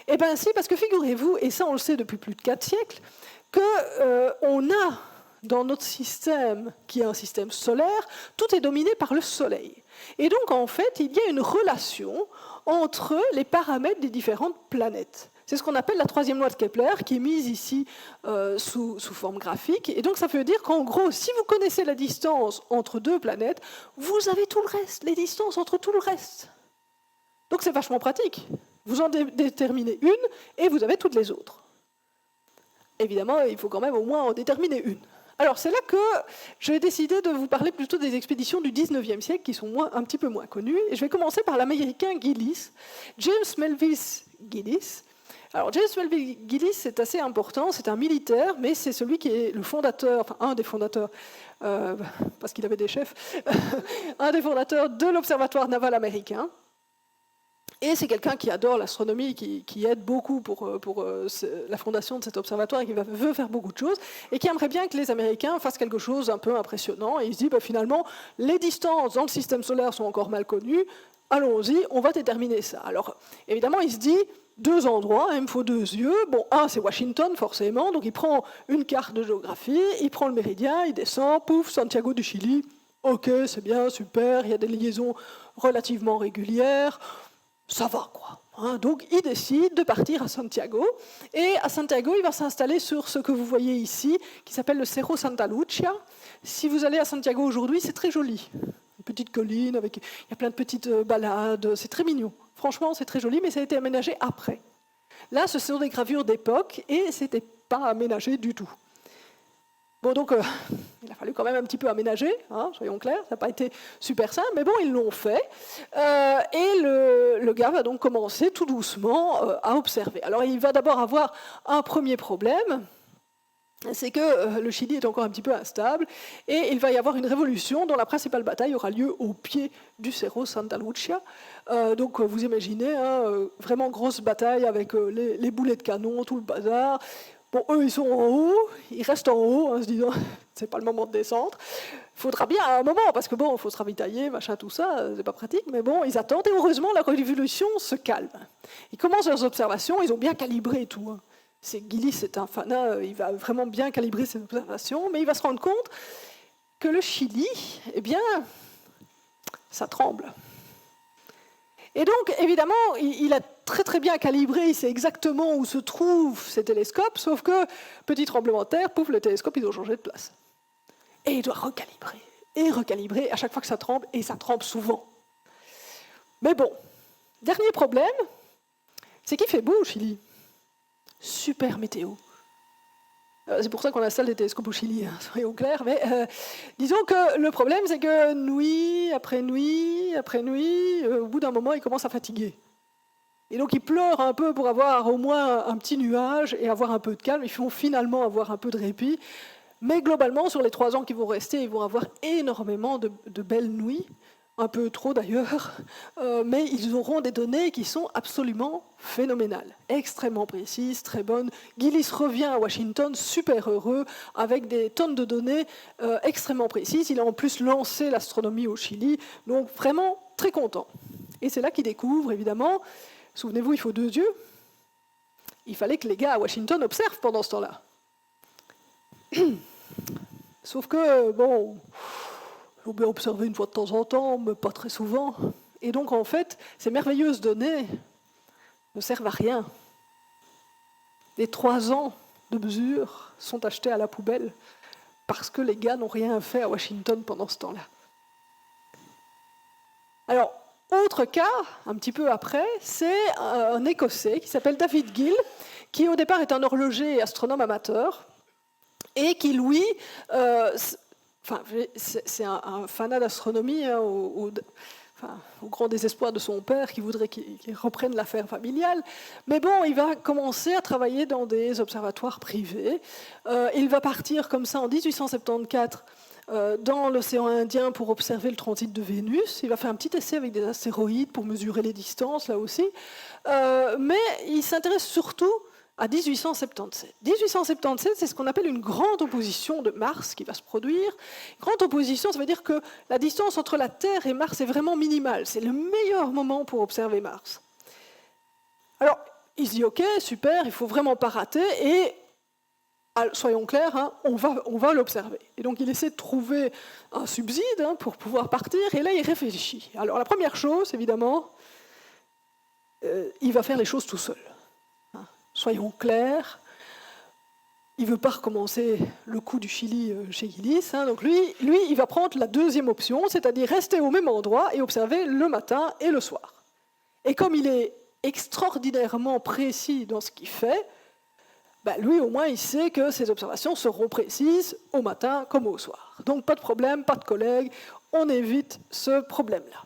Speaker 1: Eh bien, si, parce que figurez-vous, et ça on le sait depuis plus de 4 siècles, qu'on a dans notre système, qui est un système solaire, tout est dominé par le Soleil. Et donc, en fait, il y a une relation entre les paramètres des différentes planètes. C'est ce qu'on appelle la 3e loi de Kepler, qui est mise ici sous forme graphique. Et donc, ça veut dire qu'en gros, si vous connaissez la distance entre 2 planètes, vous avez tout le reste, les distances entre tout le reste. Donc, c'est vachement pratique. Vous en déterminez une et vous avez toutes les autres. Évidemment, il faut quand même au moins en déterminer une. Alors, c'est là que j'ai décidé de vous parler plutôt des expéditions du 19e siècle, qui sont un petit peu moins connues. Et je vais commencer par l'Américain Gillis, James Melville Gillis. Alors, James Melville Gillis, c'est assez important, c'est un militaire, mais c'est celui qui est le fondateur, enfin un des fondateurs, parce qu'il avait des chefs, un des fondateurs de l'Observatoire naval américain. Et c'est quelqu'un qui adore l'astronomie, qui aide beaucoup pour la fondation de cet observatoire et qui veut faire beaucoup de choses, et qui aimerait bien que les Américains fassent quelque chose un peu impressionnant. Et il se dit, finalement, les distances dans le système solaire sont encore mal connues, allons-y, on va déterminer ça. Alors, évidemment, il se dit, 2 endroits, il me faut 2 yeux. Bon, un, c'est Washington, forcément, donc il prend une carte de géographie, il prend le méridien, il descend, pouf, Santiago du Chili, ok, c'est bien, super, il y a des liaisons relativement régulières, ça va, quoi. Donc, il décide de partir à Santiago. Et à Santiago, il va s'installer sur ce que vous voyez ici, qui s'appelle le Cerro Santa Lucia. Si vous allez à Santiago aujourd'hui, c'est très joli. Une petite colline, il y a plein de petites balades, c'est très mignon. Franchement, c'est très joli, mais ça a été aménagé après. Là, ce sont des gravures d'époque, et ce n'était pas aménagé du tout. Bon, donc, il a fallu quand même un petit peu aménager, soyons clairs, ça n'a pas été super simple, mais bon, ils l'ont fait. Et le gars va donc commencer tout doucement à observer. Alors, il va d'abord avoir un premier problème, c'est que le Chili est encore un petit peu instable, et il va y avoir une révolution dont la principale bataille aura lieu au pied du Cerro Santa Lucia. Donc, vous imaginez, vraiment grosse bataille avec les boulets de canon, tout le bazar. Bon, eux, ils sont en haut, ils restent en haut, en se disant, c'est pas le moment de descendre. Il faudra bien à un moment, parce que bon, il faut se ravitailler, machin, tout ça, c'est pas pratique, mais bon, ils attendent, et heureusement, la révolution se calme. Ils commencent leurs observations, ils ont bien calibré tout. Gillis, c'est un fanat, il va vraiment bien calibrer ses observations, mais il va se rendre compte que le Chili, eh bien, ça tremble. Et donc, évidemment, il a très très bien calibré, il sait exactement où se trouvent ces télescopes, sauf que, petit tremblement de terre, pouf, le télescope, ils ont changé de place. Et il doit recalibrer, et recalibrer à chaque fois que ça tremble, et ça tremble souvent. Mais bon, dernier problème, c'est qu'il fait beau au Chili. Super météo. C'est pour ça qu'on installe des télescopes au Chili, hein, soyons clairs. Mais disons que le problème, c'est que nuit après nuit après nuit, au bout d'un moment, ils commencent à fatiguer. Et donc ils pleurent un peu pour avoir au moins un petit nuage et avoir un peu de calme. Ils vont finalement avoir un peu de répit. Mais globalement, sur les 3 ans qui vont rester, ils vont avoir énormément de belles nuits. Un peu trop d'ailleurs, mais ils auront des données qui sont absolument phénoménales, extrêmement précises, très bonnes. Gillis revient à Washington super heureux, avec des tonnes de données extrêmement précises. Il a en plus lancé l'astronomie au Chili, donc vraiment très content. Et c'est là qu'il découvre, évidemment, souvenez-vous, il faut 2 yeux, il fallait que les gars à Washington observent pendant ce temps-là. Sauf que, bon... Il faut bien observer une fois de temps en temps, mais pas très souvent. Et donc, en fait, ces merveilleuses données ne servent à rien. Les 3 ans de mesure sont achetés à la poubelle parce que les gars n'ont rien fait à Washington pendant ce temps-là. Alors, autre cas, un petit peu après, c'est un Écossais qui s'appelle David Gill, qui au départ est un horloger et astronome amateur, et qui, lui... Enfin, c'est un fanat d'astronomie, hein, au grand désespoir de son père qui voudrait qu'il reprenne l'affaire familiale. Mais bon, il va commencer à travailler dans des observatoires privés. Il va partir comme ça en 1874 dans l'océan Indien pour observer le transit de Vénus. Il va faire un petit essai avec des astéroïdes pour mesurer les distances, là aussi. Mais il s'intéresse surtout à 1877. 1877, c'est ce qu'on appelle une grande opposition de Mars qui va se produire. Grande opposition, ça veut dire que la distance entre la Terre et Mars est vraiment minimale. C'est le meilleur moment pour observer Mars. Alors, il se dit, OK, super, il ne faut vraiment pas rater, et soyons clairs, hein, on va l'observer. Et donc, il essaie de trouver un subside hein, pour pouvoir partir, et là, il réfléchit. Alors, la première chose, évidemment, il va faire les choses tout seul. Soyons clairs, il ne veut pas recommencer le coup du Chili chez Gillis. Hein, donc lui, il va prendre la deuxième option, c'est-à-dire rester au même endroit et observer le matin et le soir. Et comme il est extraordinairement précis dans ce qu'il fait, lui au moins il sait que ses observations seront précises au matin comme au soir. Donc pas de problème, pas de collègues, on évite ce problème-là.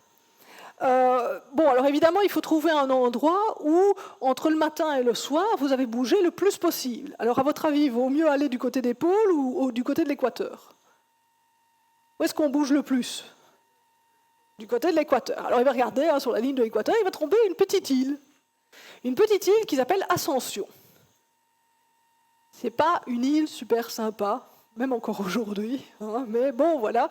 Speaker 1: Bon, alors évidemment, il faut trouver un endroit où, entre le matin et le soir, vous avez bougé le plus possible. Alors, à votre avis, il vaut mieux aller du côté des pôles ou du côté de l'équateur? Où est-ce qu'on bouge le plus? Du côté de l'équateur. Alors, il va regarder hein, sur la ligne de l'équateur, il va trouver une petite île. Une petite île qui s'appelle Ascension. C'est pas une île super sympa, même encore aujourd'hui, hein, mais bon, voilà.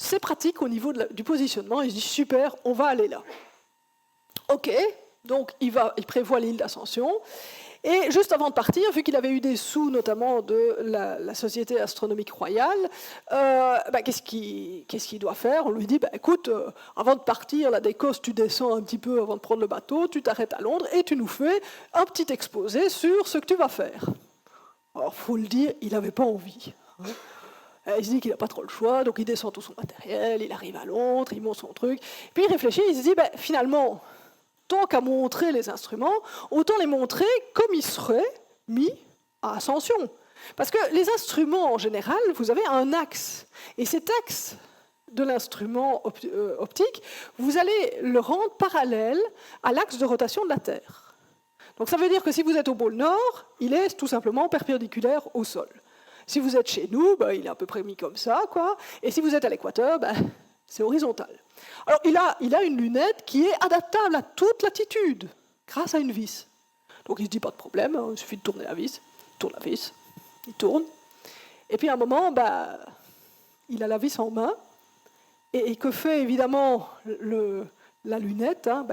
Speaker 1: C'est pratique au niveau du positionnement. Il se dit super, on va aller là. OK, donc il prévoit l'île d'Ascension. Et juste avant de partir, vu qu'il avait eu des sous, notamment de la Société astronomique royale, qu'est-ce qu'il doit faire? On lui dit, écoute, avant de partir, là d'Écosse, tu descends un petit peu avant de prendre le bateau, tu t'arrêtes à Londres et tu nous fais un petit exposé sur ce que tu vas faire. Alors, il faut le dire, il n'avait pas envie. Hein. Il se dit qu'il n'a pas trop le choix, donc il descend tout son matériel, il arrive à Londres, il monte son truc. Puis il réfléchit, il se dit, finalement, tant qu'à montrer les instruments, autant les montrer comme ils seraient mis à Ascension. Parce que les instruments, en général, vous avez un axe. Et cet axe de l'instrument optique, vous allez le rendre parallèle à l'axe de rotation de la Terre. Donc ça veut dire que si vous êtes au pôle Nord, il est tout simplement perpendiculaire au sol. Si vous êtes chez nous, il est à peu près mis comme ça, quoi. Et si vous êtes à l'équateur, c'est horizontal. Alors, il a une lunette qui est adaptable à toute latitude, grâce à une vis. Donc, il se dit, pas de problème, hein, il suffit de tourner la vis. Il tourne la vis, il tourne. Et puis, à un moment, il a la vis en main. Et que fait, évidemment, la lunette hein,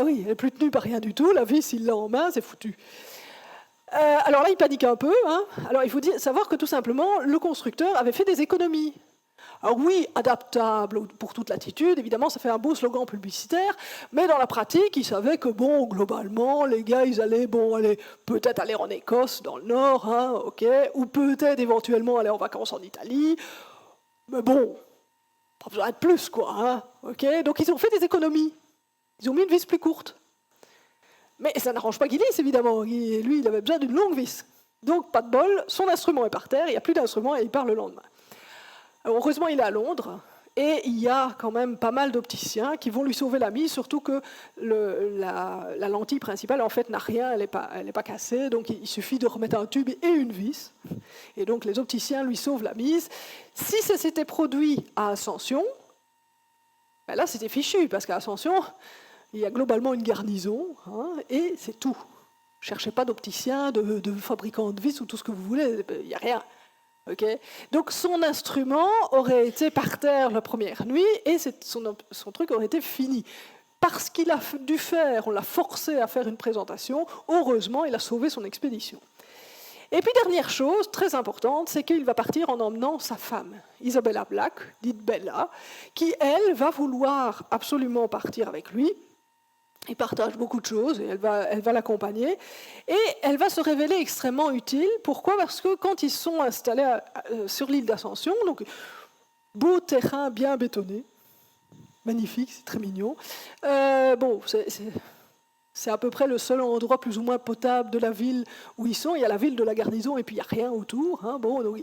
Speaker 1: oui, elle n'est plus tenue par rien du tout. La vis, il l'a en main, c'est foutu. Alors là, il panique un peu. Hein. Alors, il faut savoir que tout simplement, le constructeur avait fait des économies. Alors oui, adaptable pour toute latitude, évidemment, ça fait un beau slogan publicitaire, mais dans la pratique, il savait que, globalement, les gars, ils allaient, peut-être aller en Écosse, dans le Nord, hein, ok, ou peut-être éventuellement aller en vacances en Italie, mais pas besoin de plus, quoi, hein, ok. Donc ils ont fait des économies. Ils ont mis une vis plus courte. Mais ça n'arrange pas Gillis, évidemment. Lui, il avait besoin d'une longue vis. Donc, pas de bol, son instrument est par terre, il n'y a plus d'instrument et il part le lendemain. Alors, heureusement, il est à Londres, et il y a quand même pas mal d'opticiens qui vont lui sauver la mise, surtout que la lentille principale, en fait, n'a rien, elle n'est pas cassée, donc il suffit de remettre un tube et une vis. Et donc, les opticiens lui sauvent la mise. Si ça s'était produit à Ascension, ben là, c'était fichu, parce qu'à Ascension, il y a globalement une garnison, hein, et c'est tout. Ne cherchez pas d'opticien, de fabricant de vis ou tout ce que vous voulez, il n'y a rien. Okay. Donc son instrument aurait été par terre la première nuit et son truc aurait été fini. Parce qu'il a dû faire, on l'a forcé à faire une présentation, heureusement, il a sauvé son expédition. Et puis, dernière chose, très importante, c'est qu'il va partir en emmenant sa femme, Isabella Black, dite Bella, qui, elle, va vouloir absolument partir avec lui. Il partage beaucoup de choses et elle va l'accompagner. Et elle va se révéler extrêmement utile. Pourquoi ? Parce que quand ils sont installés sur l'île d'Ascension, donc beau terrain bien bétonné, magnifique, c'est très mignon. Bon, c'est à peu près le seul endroit plus ou moins potable de la ville où ils sont. Il y a la ville de la garnison et puis il n'y a rien autour. Hein. Bon, donc,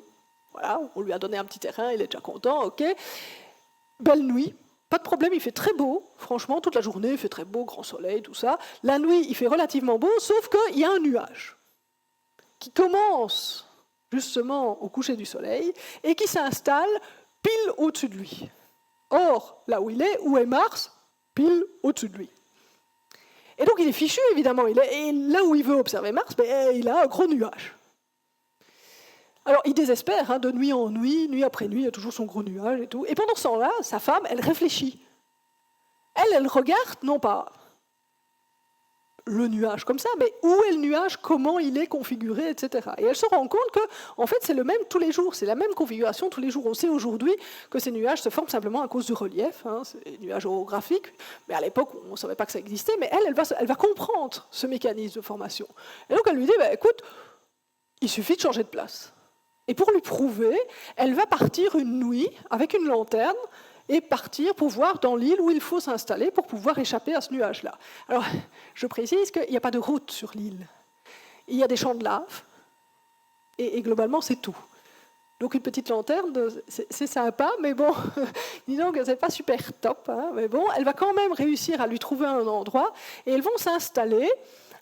Speaker 1: voilà, on lui a donné un petit terrain, il est déjà content, ok. Belle nuit. Pas de problème, il fait très beau, franchement, toute la journée, il fait très beau, grand soleil, tout ça. La nuit, il fait relativement beau, sauf qu'il y a un nuage qui commence justement au coucher du soleil et qui s'installe pile au-dessus de lui. Or, là où est Mars, pile au-dessus de lui. Et donc il est fichu, évidemment, et là où il veut observer Mars, ben, il a un gros nuage. Alors, il désespère, hein, de nuit en nuit, nuit après nuit, il y a toujours son gros nuage et tout. Et pendant ce temps-là, sa femme, elle réfléchit. Elle regarde, non pas le nuage comme ça, mais où est le nuage, comment il est configuré, etc. Et elle se rend compte que, en fait, c'est le même tous les jours, c'est la même configuration tous les jours. On sait aujourd'hui que ces nuages se forment simplement à cause du relief, hein, c'est des nuages orographiques, mais à l'époque, on ne savait pas que ça existait, mais elle va comprendre ce mécanisme de formation. Et donc, elle lui dit, bah, écoute, il suffit de changer de place. Et pour lui prouver, elle va partir une nuit avec une lanterne et partir pour voir dans l'île où il faut s'installer pour pouvoir échapper à ce nuage-là. Alors, je précise qu'il n'y a pas de route sur l'île. Il y a des champs de lave et globalement, c'est tout. Donc une petite lanterne, c'est sympa, mais bon, disons que c'est pas super top. Hein, mais bon, elle va quand même réussir à lui trouver un endroit et elles vont s'installer.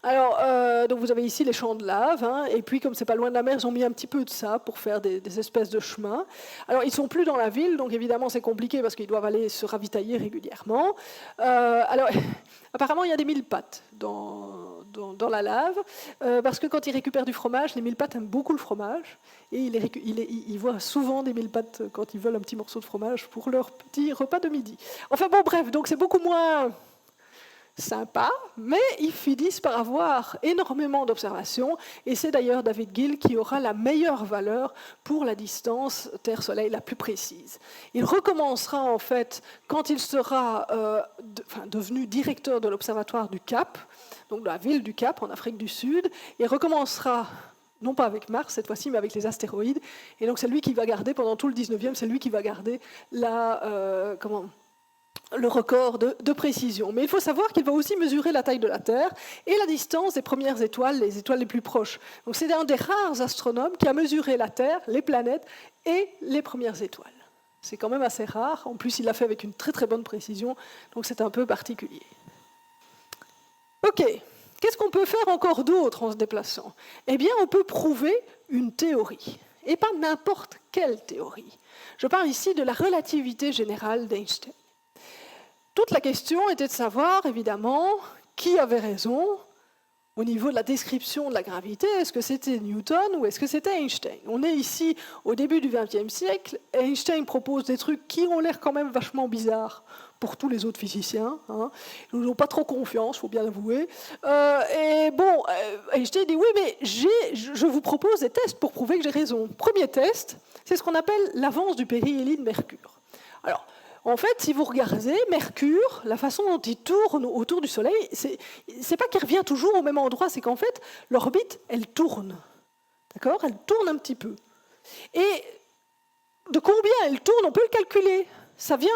Speaker 1: Alors, donc vous avez ici les champs de lave, hein, et puis comme c'est pas loin de la mer, ils ont mis un petit peu de ça pour faire des espèces de chemins. Alors, ils sont plus dans la ville, donc évidemment c'est compliqué parce qu'ils doivent aller se ravitailler régulièrement. Alors, apparemment il y a des mille-pattes dans la lave, parce que quand ils récupèrent du fromage, les mille-pattes aiment beaucoup le fromage, et ils voient souvent des mille-pattes quand ils veulent un petit morceau de fromage pour leur petit repas de midi. Enfin bon, bref, donc c'est beaucoup moins sympa, mais ils finissent par avoir énormément d'observations, et c'est d'ailleurs David Gill qui aura la meilleure valeur pour la distance Terre-Soleil la plus précise. Il recommencera en fait quand il sera devenu directeur de l'observatoire du Cap, donc de la ville du Cap en Afrique du Sud, et recommencera non pas avec Mars cette fois-ci, mais avec les astéroïdes, et donc c'est lui qui va garder pendant tout le 19e, c'est lui qui va garder le record de précision. Mais il faut savoir qu'il va aussi mesurer la taille de la Terre et la distance des premières étoiles, les étoiles les plus proches. Donc c'est un des rares astronomes qui a mesuré la Terre, les planètes et les premières étoiles. C'est quand même assez rare. En plus, il l'a fait avec une très très bonne précision, donc c'est un peu particulier. Ok, qu'est-ce qu'on peut faire encore d'autre en se déplaçant ? Eh bien, on peut prouver une théorie, et pas n'importe quelle théorie. Je parle ici de la relativité générale d'Einstein. Toute la question était de savoir, évidemment, qui avait raison au niveau de la description de la gravité. Est-ce que c'était Newton ou est-ce que c'était Einstein ? On est ici au début du XXe siècle. Einstein propose des trucs qui ont l'air quand même vachement bizarres pour tous les autres physiciens. Hein. Ils n'ont pas trop confiance, il faut bien l'avouer. Et bon, Einstein dit, oui, mais je vous propose des tests pour prouver que j'ai raison. Premier test, c'est ce qu'on appelle l'avance du périhélie de Mercure. Alors, en fait, si vous regardez, Mercure, la façon dont il tourne autour du Soleil, c'est pas qu'il revient toujours au même endroit, c'est qu'en fait, l'orbite, elle tourne. D'accord ? Elle tourne un petit peu. Et de combien elle tourne, on peut le calculer. Ça vient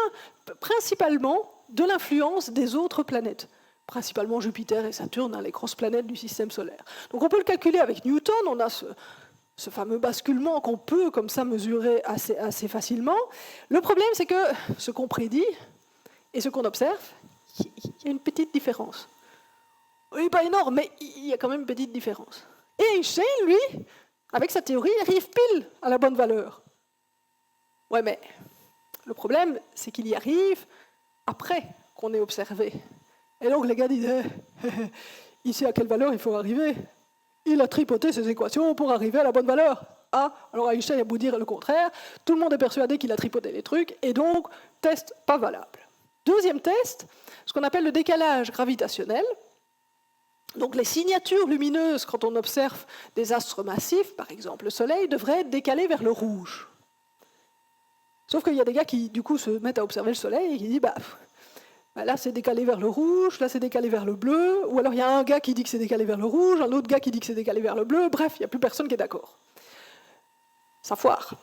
Speaker 1: principalement de l'influence des autres planètes. principalement Jupiter et Saturne, les grosses planètes du système solaire. Donc on peut le calculer avec Newton, on a ce fameux basculement qu'on peut comme ça mesurer assez facilement. Le problème, c'est que ce qu'on prédit et ce qu'on observe, il y a une petite différence. Oui, pas énorme, mais il y a quand même une petite différence. Et Einstein, lui, avec sa théorie, arrive pile à la bonne valeur. Ouais, mais le problème, c'est qu'il y arrive après qu'on ait observé. Et donc les gars disaient, ici à quelle valeur il faut arriver? Il a tripoté ses équations pour arriver à la bonne valeur. Ah, alors Einstein a beau dire le contraire, tout le monde est persuadé qu'il a tripoté les trucs, et donc, test pas valable. Deuxième test, ce qu'on appelle le décalage gravitationnel. Donc les signatures lumineuses, quand on observe des astres massifs, par exemple le Soleil, devraient être décalées vers le rouge. Sauf qu'il y a des gars qui, du coup, se mettent à observer le Soleil et qui disent, là c'est décalé vers le rouge, là c'est décalé vers le bleu, ou alors il y a un gars qui dit que c'est décalé vers le rouge, un autre gars qui dit que c'est décalé vers le bleu, bref, il n'y a plus personne qui est d'accord. Ça foire.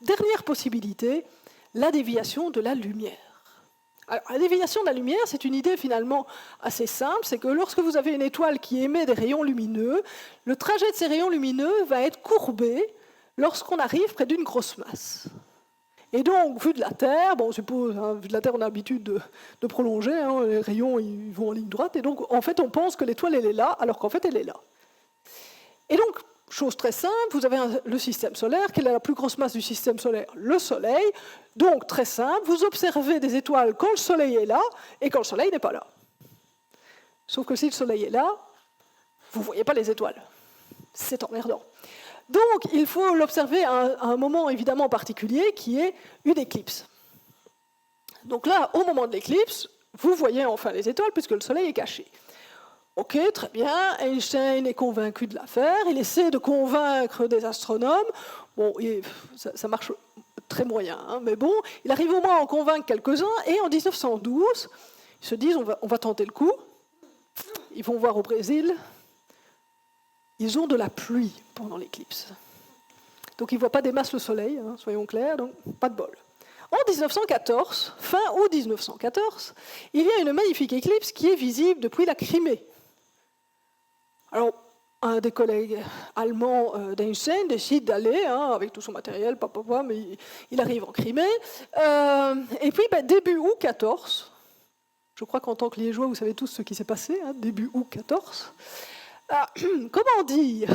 Speaker 1: Dernière possibilité, la déviation de la lumière. Alors, la déviation de la lumière, c'est une idée finalement assez simple, c'est que lorsque vous avez une étoile qui émet des rayons lumineux, le trajet de ces rayons lumineux va être courbé lorsqu'on arrive près d'une grosse masse. Et donc, vu de la Terre, on suppose, vu de la Terre, on a l'habitude de prolonger, les rayons ils vont en ligne droite, et donc en fait on pense que l'étoile elle est là, alors qu'en fait elle est là. Et donc, chose très simple, vous avez le système solaire. Quelle est la plus grosse masse du système solaire? Le Soleil. Donc, très simple, vous observez des étoiles quand le Soleil est là et quand le Soleil n'est pas là. Sauf que si le Soleil est là, vous ne voyez pas les étoiles. C'est emmerdant. Donc, il faut l'observer à un moment évidemment particulier qui est une éclipse. Donc là, au moment de l'éclipse, vous voyez enfin les étoiles puisque le Soleil est caché. Ok, très bien, Einstein est convaincu de l'affaire, il essaie de convaincre des astronomes. Bon, ça marche très moyen, mais bon, il arrive au moins à en convaincre quelques-uns, et en 1912, ils se disent on va tenter le coup. Ils vont voir au Brésil, ils ont de la pluie pendant l'éclipse. Donc ils ne voient pas des masses le soleil, soyons clairs, donc pas de bol. En 1914, fin août 1914, il y a une magnifique éclipse qui est visible depuis la Crimée. Alors, un des collègues allemands d'Einstein décide d'aller, avec tout son matériel, mais il arrive en Crimée. Et puis, début août 14, je crois qu'en tant que Liégeois, vous savez tous ce qui s'est passé, début août 14. Comment dire?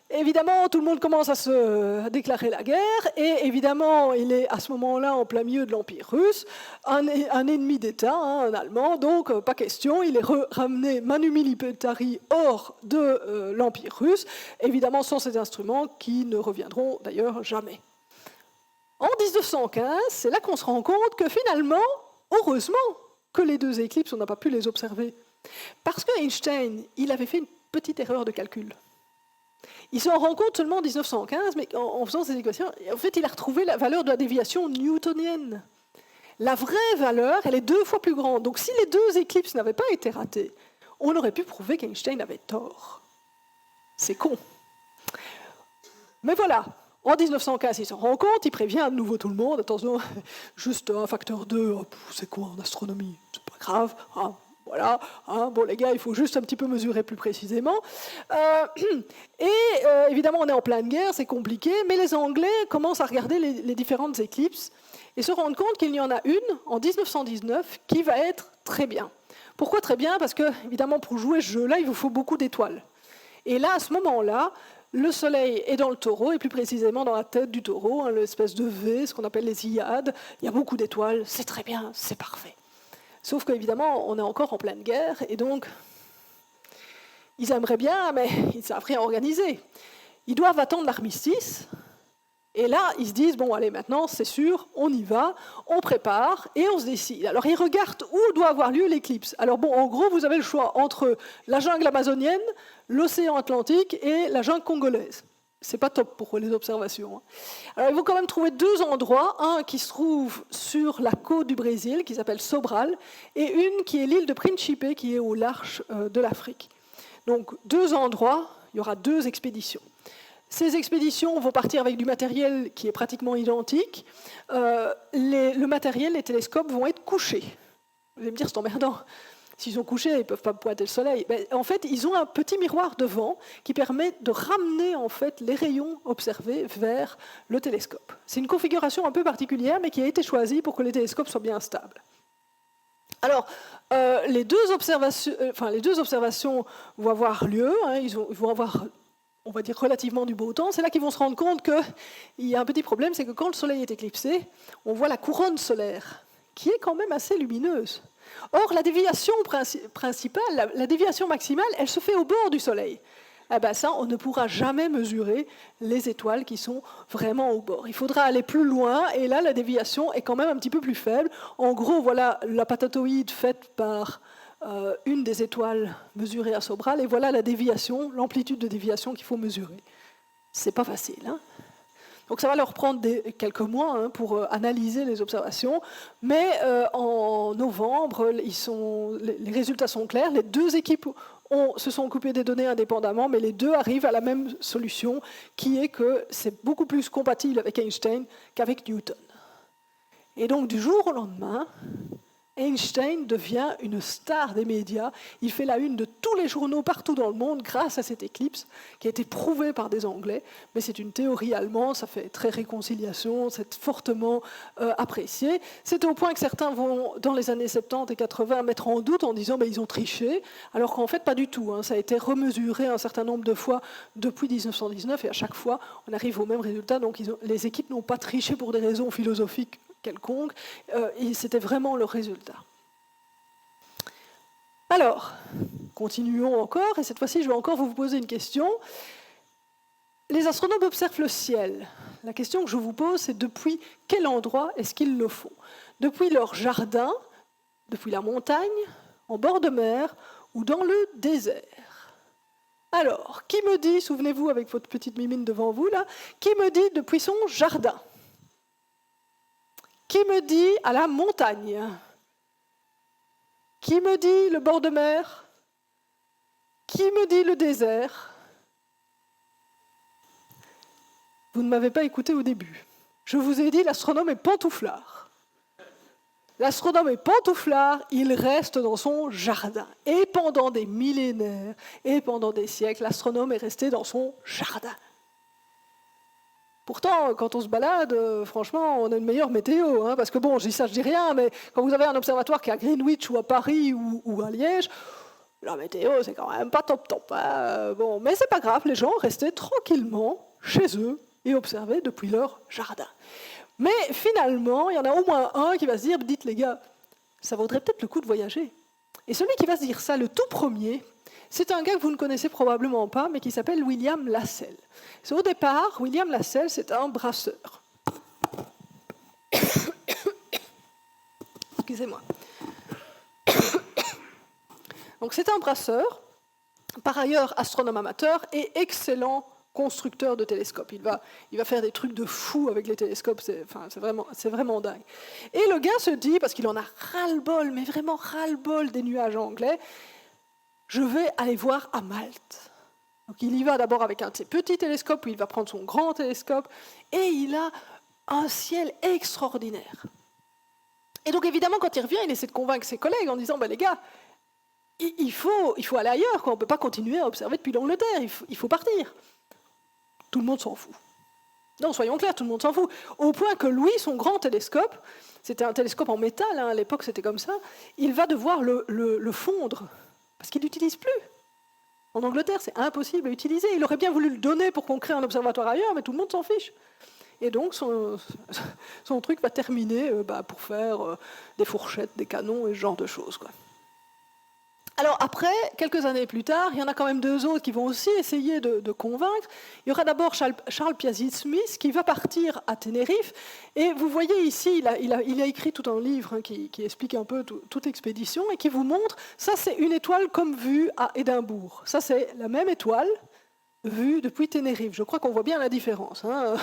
Speaker 1: Évidemment, tout le monde commence à se déclarer la guerre, et évidemment, il est à ce moment-là en plein milieu de l'Empire russe, un ennemi d'État, un Allemand, donc pas question, il est ramené Manu Militari hors de l'Empire russe, évidemment sans ces instruments qui ne reviendront d'ailleurs jamais. En 1915, c'est là qu'on se rend compte que finalement, heureusement que les deux éclipses, on n'a pas pu les observer, parce que Einstein, il avait fait une petite erreur de calcul. Il s'en rend compte seulement en 1915, mais en faisant ces équations, en fait, il a retrouvé la valeur de la déviation newtonienne. La vraie valeur, elle est 2 fois plus grande. Donc, si les deux éclipses n'avaient pas été ratées, on aurait pu prouver qu'Einstein avait tort. C'est con. Mais voilà, en 1915, il s'en rend compte, il prévient à nouveau tout le monde, attention, juste un facteur 2, c'est quoi en astronomie? C'est pas grave, voilà, bon les gars, il faut juste un petit peu mesurer plus précisément. Évidemment, on est en pleine guerre, c'est compliqué, mais les Anglais commencent à regarder les différentes éclipses et se rendent compte qu'il y en a une, en 1919, qui va être très bien. Pourquoi très bien? Parce que, évidemment, pour jouer ce jeu-là, il vous faut beaucoup d'étoiles. Et là, à ce moment-là, le Soleil est dans le taureau, et plus précisément dans la tête du taureau, l'espèce de V, ce qu'on appelle les Hyades. Il y a beaucoup d'étoiles, c'est très bien, c'est parfait. Sauf qu'évidemment, on est encore en pleine guerre, et donc, ils aimeraient bien, mais ils ne savent rien organiser. Ils doivent attendre l'armistice, et là, ils se disent, bon, allez, maintenant, c'est sûr, on y va, on prépare, et on se décide. Alors, ils regardent où doit avoir lieu l'éclipse. Alors, bon, en gros, vous avez le choix entre la jungle amazonienne, l'océan Atlantique et la jungle congolaise. C'est pas top pour les observations. Alors, ils vont quand même trouver 2 endroits, un qui se trouve sur la côte du Brésil, qui s'appelle Sobral, et une qui est l'île de Principe, qui est au large de l'Afrique. Donc, 2 endroits, il y aura 2 expéditions. Ces expéditions vont partir avec du matériel qui est pratiquement identique. Le matériel, les télescopes vont être couchés. Vous allez me dire, c'est emmerdant. s'ils sont couchés, ils ne peuvent pas pointer le soleil. Mais en fait, ils ont un petit miroir devant qui permet de ramener en fait, les rayons observés vers le télescope. C'est une configuration un peu particulière, mais qui a été choisie pour que les télescopes soient bien stables. Alors, les deux observations vont avoir lieu, hein, ils vont avoir, on va dire, relativement du beau temps. C'est là qu'ils vont se rendre compte qu'il y a un petit problème, c'est que quand le soleil est éclipsé, on voit la couronne solaire, qui est quand même assez lumineuse. Or, la déviation principale, la déviation maximale, elle se fait au bord du soleil. Eh ben ça, on ne pourra jamais mesurer les étoiles qui sont vraiment au bord. Il faudra aller plus loin, et là, la déviation est quand même un petit peu plus faible. En gros, voilà la patatoïde faite par une des étoiles mesurées à Sobral, et voilà la déviation, l'amplitude de déviation qu'il faut mesurer. C'est pas facile, hein. Donc ça va leur prendre quelques mois hein, pour analyser les observations, mais en novembre, les résultats sont clairs. Les deux équipes se sont occupées des données indépendamment, mais les deux arrivent à la même solution, qui est que c'est beaucoup plus compatible avec Einstein qu'avec Newton. Et donc du jour au lendemain, Einstein devient une star des médias. Il fait la une de tous les journaux partout dans le monde grâce à cette éclipse qui a été prouvée par des Anglais. Mais c'est une théorie allemande, ça fait très réconciliation, c'est fortement apprécié. C'est au point que certains vont, dans les années 70 et 80, mettre en doute en disant ils ont triché, alors qu'en fait pas du tout. Hein. Ça a été remesuré un certain nombre de fois depuis 1919 et à chaque fois on arrive au même résultat. Donc les équipes n'ont pas triché pour des raisons philosophiques quelconque, et c'était vraiment le résultat. Alors, continuons encore, et cette fois-ci, je vais encore vous poser une question. Les astronomes observent le ciel. La question que je vous pose, c'est depuis quel endroit est-ce qu'ils le font? Depuis leur jardin, depuis la montagne, en bord de mer ou dans le désert? Alors, qui me dit, souvenez-vous avec votre petite mimine devant vous, là, qui me dit depuis son jardin? Qui me dit à la montagne? Qui me dit le bord de mer? Qui me dit le désert? Vous ne m'avez pas écouté au début. Je vous ai dit l'astronome est pantouflard. L'astronome est pantouflard, il reste dans son jardin. Et pendant des millénaires, et pendant des siècles, l'astronome est resté dans son jardin. Pourtant, quand on se balade, franchement, on a une meilleure météo. Hein, parce que bon, je dis rien, mais quand vous avez un observatoire qui est à Greenwich ou à Paris ou à Liège, la météo, c'est quand même pas top. Hein, bon, mais c'est pas grave, les gens restaient tranquillement chez eux et observaient depuis leur jardin. Mais finalement, il y en a au moins un qui va se dire, dites les gars, ça vaudrait peut-être le coup de voyager. Et celui qui va se dire ça, le tout premier, c'est un gars que vous ne connaissez probablement pas, mais qui s'appelle William Lassell. Au départ, William Lassell, c'est un brasseur. Excusez-moi. Donc c'est un brasseur, par ailleurs astronome amateur et excellent constructeur de télescopes. Il va faire des trucs de fou avec les télescopes, c'est vraiment dingue. Et le gars se dit, parce qu'il en a ras-le-bol, mais vraiment ras-le-bol des nuages anglais, je vais aller voir à Malte. Donc il y va d'abord avec un de ses petits télescopes, puis il va prendre son grand télescope, et il a un ciel extraordinaire. Et donc évidemment, quand il revient, il essaie de convaincre ses collègues en disant, les gars, il faut aller ailleurs, quoi. On ne peut pas continuer à observer depuis l'Angleterre, il faut partir. Tout le monde s'en fout. Non, soyons clairs, tout le monde s'en fout. Au point que lui, son grand télescope, c'était un télescope en métal, hein, à l'époque c'était comme ça, il va devoir le fondre, parce qu'il n'utilise plus. En Angleterre, c'est impossible à utiliser. Il aurait bien voulu le donner pour qu'on crée un observatoire ailleurs, mais tout le monde s'en fiche. Et donc, son truc va terminer pour faire des fourchettes, des canons et ce genre de choses, quoi. Alors après, quelques années plus tard, il y en a quand même deux autres qui vont aussi essayer de convaincre. Il y aura d'abord Charles Piazzi-Smith qui va partir à Tenerife. Et vous voyez ici, il a écrit tout un livre qui explique un peu toute l'expédition et qui vous montre, ça c'est une étoile comme vue à Édimbourg. Ça c'est la même étoile vue depuis Tenerife. Je crois qu'on voit bien la différence. Hein.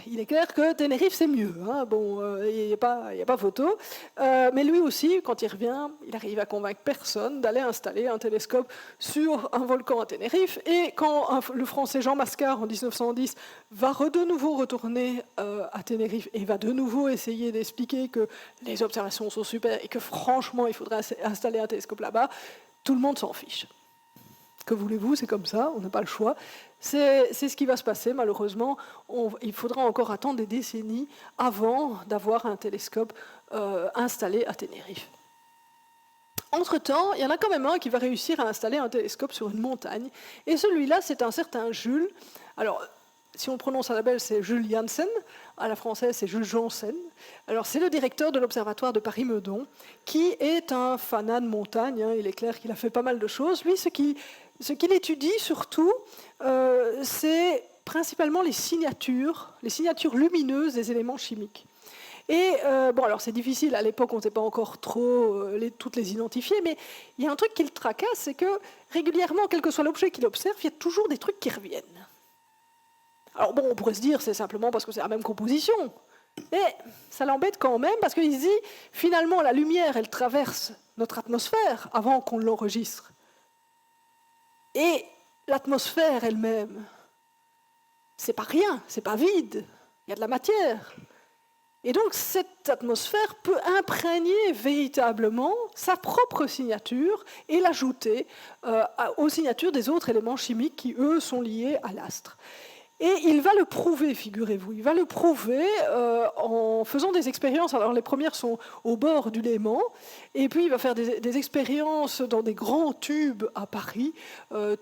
Speaker 1: il est clair que Tenerife, c'est mieux. Hein. Bon, il n'y a pas photo. Mais lui aussi, quand il revient, il arrive à convaincre personne d'aller installer un télescope sur un volcan à Tenerife. Et quand le Français Jean Mascard, en 1910, va de nouveau retourner à Tenerife et va de nouveau essayer d'expliquer que les observations sont super et que franchement, il faudrait installer un télescope là-bas, tout le monde s'en fiche. Que voulez-vous, c'est comme ça, on n'a pas le choix. C'est ce qui va se passer, malheureusement. Il faudra encore attendre des décennies avant d'avoir un télescope installé à Tenerife. Entre-temps, il y en a quand même un qui va réussir à installer un télescope sur une montagne. Et celui-là, c'est un certain Jules. Alors, si on le prononce à la belge, c'est Jules Janssen. À la française, c'est Jules Janssen. Alors, c'est le directeur de l'Observatoire de Paris-Meudon, qui est un fanat de montagne. Hein. Il est clair qu'il a fait pas mal de choses. Lui, ce qu'il étudie surtout, c'est principalement les signatures lumineuses des éléments chimiques. Et bon, alors c'est difficile, à l'époque on ne sait pas encore trop toutes les identifier, mais il y a un truc qui le tracasse, c'est que régulièrement, quel que soit l'objet qu'il observe, il y a toujours des trucs qui reviennent. Alors bon, on pourrait se dire c'est simplement parce que c'est la même composition, mais ça l'embête quand même parce qu'il se dit finalement la lumière elle traverse notre atmosphère avant qu'on l'enregistre. Et l'atmosphère elle-même, c'est pas rien, c'est pas vide, il y a de la matière. Et donc cette atmosphère peut imprégner véritablement sa propre signature et l'ajouter aux signatures des autres éléments chimiques qui, eux, sont liés à l'astre. Et il va le prouver, figurez-vous. Il va le prouver en faisant des expériences. Alors les premières sont au bord du Léman, et puis il va faire des expériences dans des grands tubes à Paris,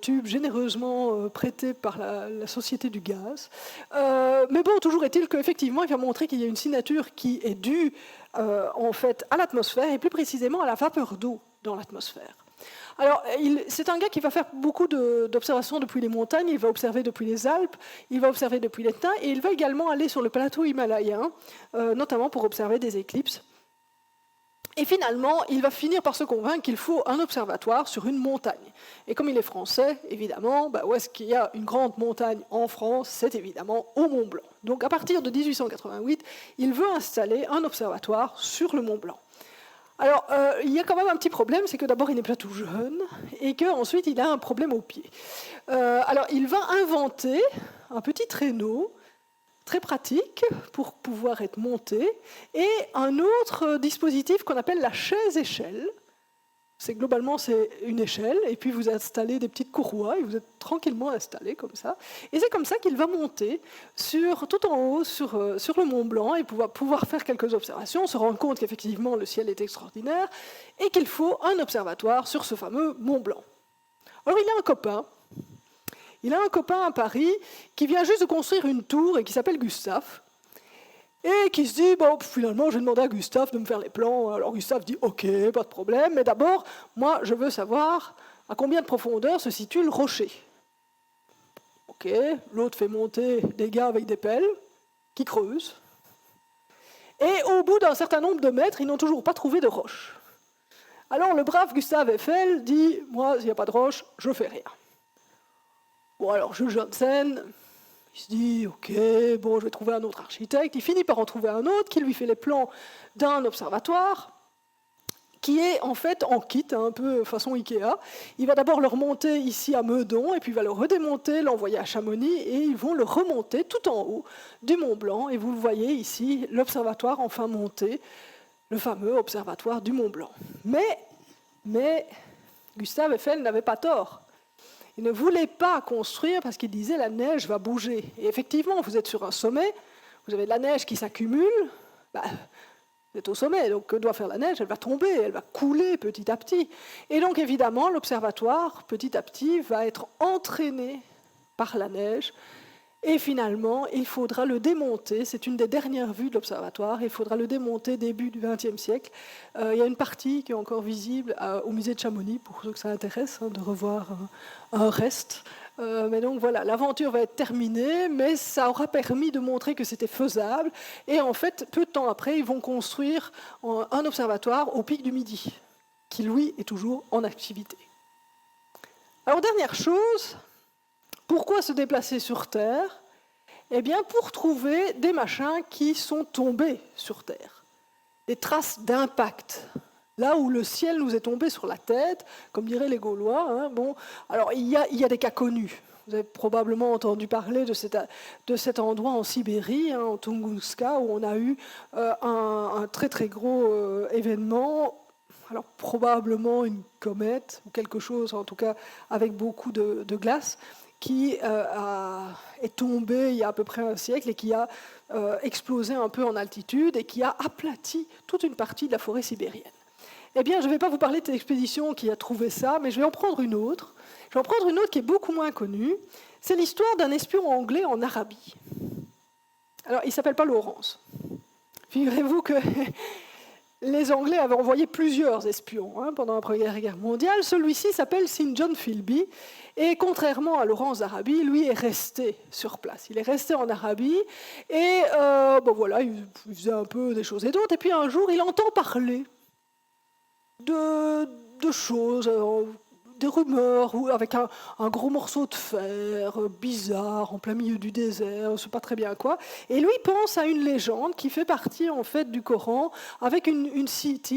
Speaker 1: tubes généreusement prêtés par la Société du Gaz. Mais bon, toujours est-il qu'effectivement, il va montrer qu'il y a une signature qui est due en fait à l'atmosphère, et plus précisément à la vapeur d'eau dans l'atmosphère. Alors, c'est un gars qui va faire beaucoup d'observations depuis les montagnes, il va observer depuis les Alpes, il va observer depuis l'Etna, et il va également aller sur le plateau himalayen, notamment pour observer des éclipses. Et finalement, il va finir par se convaincre qu'il faut un observatoire sur une montagne. Et comme il est français, évidemment, où est-ce qu'il y a une grande montagne en France? C'est évidemment au Mont Blanc. Donc à partir de 1888, il veut installer un observatoire sur le Mont Blanc. Alors, il y a quand même un petit problème, c'est que d'abord, il n'est pas tout jeune, et qu'ensuite, il a un problème au pied. Alors, il va inventer un petit traîneau, très pratique, pour pouvoir être monté, et un autre dispositif qu'on appelle la chaise-échelle. Globalement, c'est une échelle, et puis vous installez des petites courroies, et vous êtes tranquillement installé comme ça. Et c'est comme ça qu'il va monter tout en haut sur le Mont Blanc, et pouvoir faire quelques observations, se rendre compte qu'effectivement le ciel est extraordinaire, et qu'il faut un observatoire sur ce fameux Mont Blanc. Alors il a un copain. Il a un copain à Paris qui vient juste de construire une tour, et qui s'appelle Gustave, et qui se dit, bon, finalement, je vais demander à Gustave de me faire les plans. Alors Gustave dit, ok, pas de problème, mais d'abord, moi, je veux savoir à combien de profondeur se situe le rocher. Ok, l'autre fait monter des gars avec des pelles, qui creusent. Et au bout d'un certain nombre de mètres, ils n'ont toujours pas trouvé de roche. Alors le brave Gustave Eiffel dit, moi, s'il n'y a pas de roche, je fais rien. Bon, alors Jules Janssen... Il se dit, ok, bon, je vais trouver un autre architecte. Il finit par en trouver un autre qui lui fait les plans d'un observatoire qui est en fait en kit, un peu façon Ikea. Il va d'abord le remonter ici à Meudon, et puis il va le redémonter, l'envoyer à Chamonix, et ils vont le remonter tout en haut du Mont Blanc. Et vous le voyez ici, l'observatoire enfin monté, le fameux observatoire du Mont Blanc. Mais Gustave Eiffel n'avait pas tort. Il ne voulait pas construire parce qu'il disait la neige va bouger. Et effectivement, vous êtes sur un sommet, vous avez de la neige qui s'accumule, vous êtes au sommet, donc que doit faire la neige? Elle va tomber, elle va couler petit à petit. Et donc évidemment, l'observatoire, petit à petit, va être entraîné par la neige. Et finalement, il faudra le démonter. C'est une des dernières vues de l'observatoire. Il faudra le démonter début du XXe siècle. Il y a une partie qui est encore visible au musée de Chamonix, pour ceux que ça intéresse, de revoir un reste. Mais donc voilà, l'aventure va être terminée, mais ça aura permis de montrer que c'était faisable. Et en fait, peu de temps après, ils vont construire un observatoire au pic du Midi, qui lui est toujours en activité. Alors dernière chose, pourquoi se déplacer sur Terre? Eh bien, pour trouver des machins qui sont tombés sur Terre, des traces d'impact. Là où le ciel nous est tombé sur la tête, comme diraient les Gaulois. Hein, bon, alors il y a des cas connus. Vous avez probablement entendu parler de cet endroit en Sibérie, hein, en Tunguska, où on a eu un très très gros événement. Alors probablement une comète ou quelque chose, en tout cas avec beaucoup de glace, qui est tombée il y a à peu près un siècle et qui a explosé un peu en altitude et qui a aplati toute une partie de la forêt sibérienne. Eh bien, je ne vais pas vous parler de cette expédition qui a trouvé ça, mais je vais en prendre une autre. Je vais en prendre une autre qui est beaucoup moins connue. C'est l'histoire d'un espion anglais en Arabie. Alors, il ne s'appelle pas Lawrence. Figurez-vous que les Anglais avaient envoyé plusieurs espions pendant la Première Guerre mondiale. Celui-ci s'appelle Sir John Philby. Et contrairement à Lawrence d'Arabie, lui est resté sur place. Il est resté en Arabie et voilà, il faisait un peu des choses et d'autres. Et puis un jour, il entend parler de choses, des rumeurs, avec un gros morceau de fer bizarre en plein milieu du désert, je ne sais pas très bien quoi. Et lui pense à une légende qui fait partie en fait du Coran, avec une mythique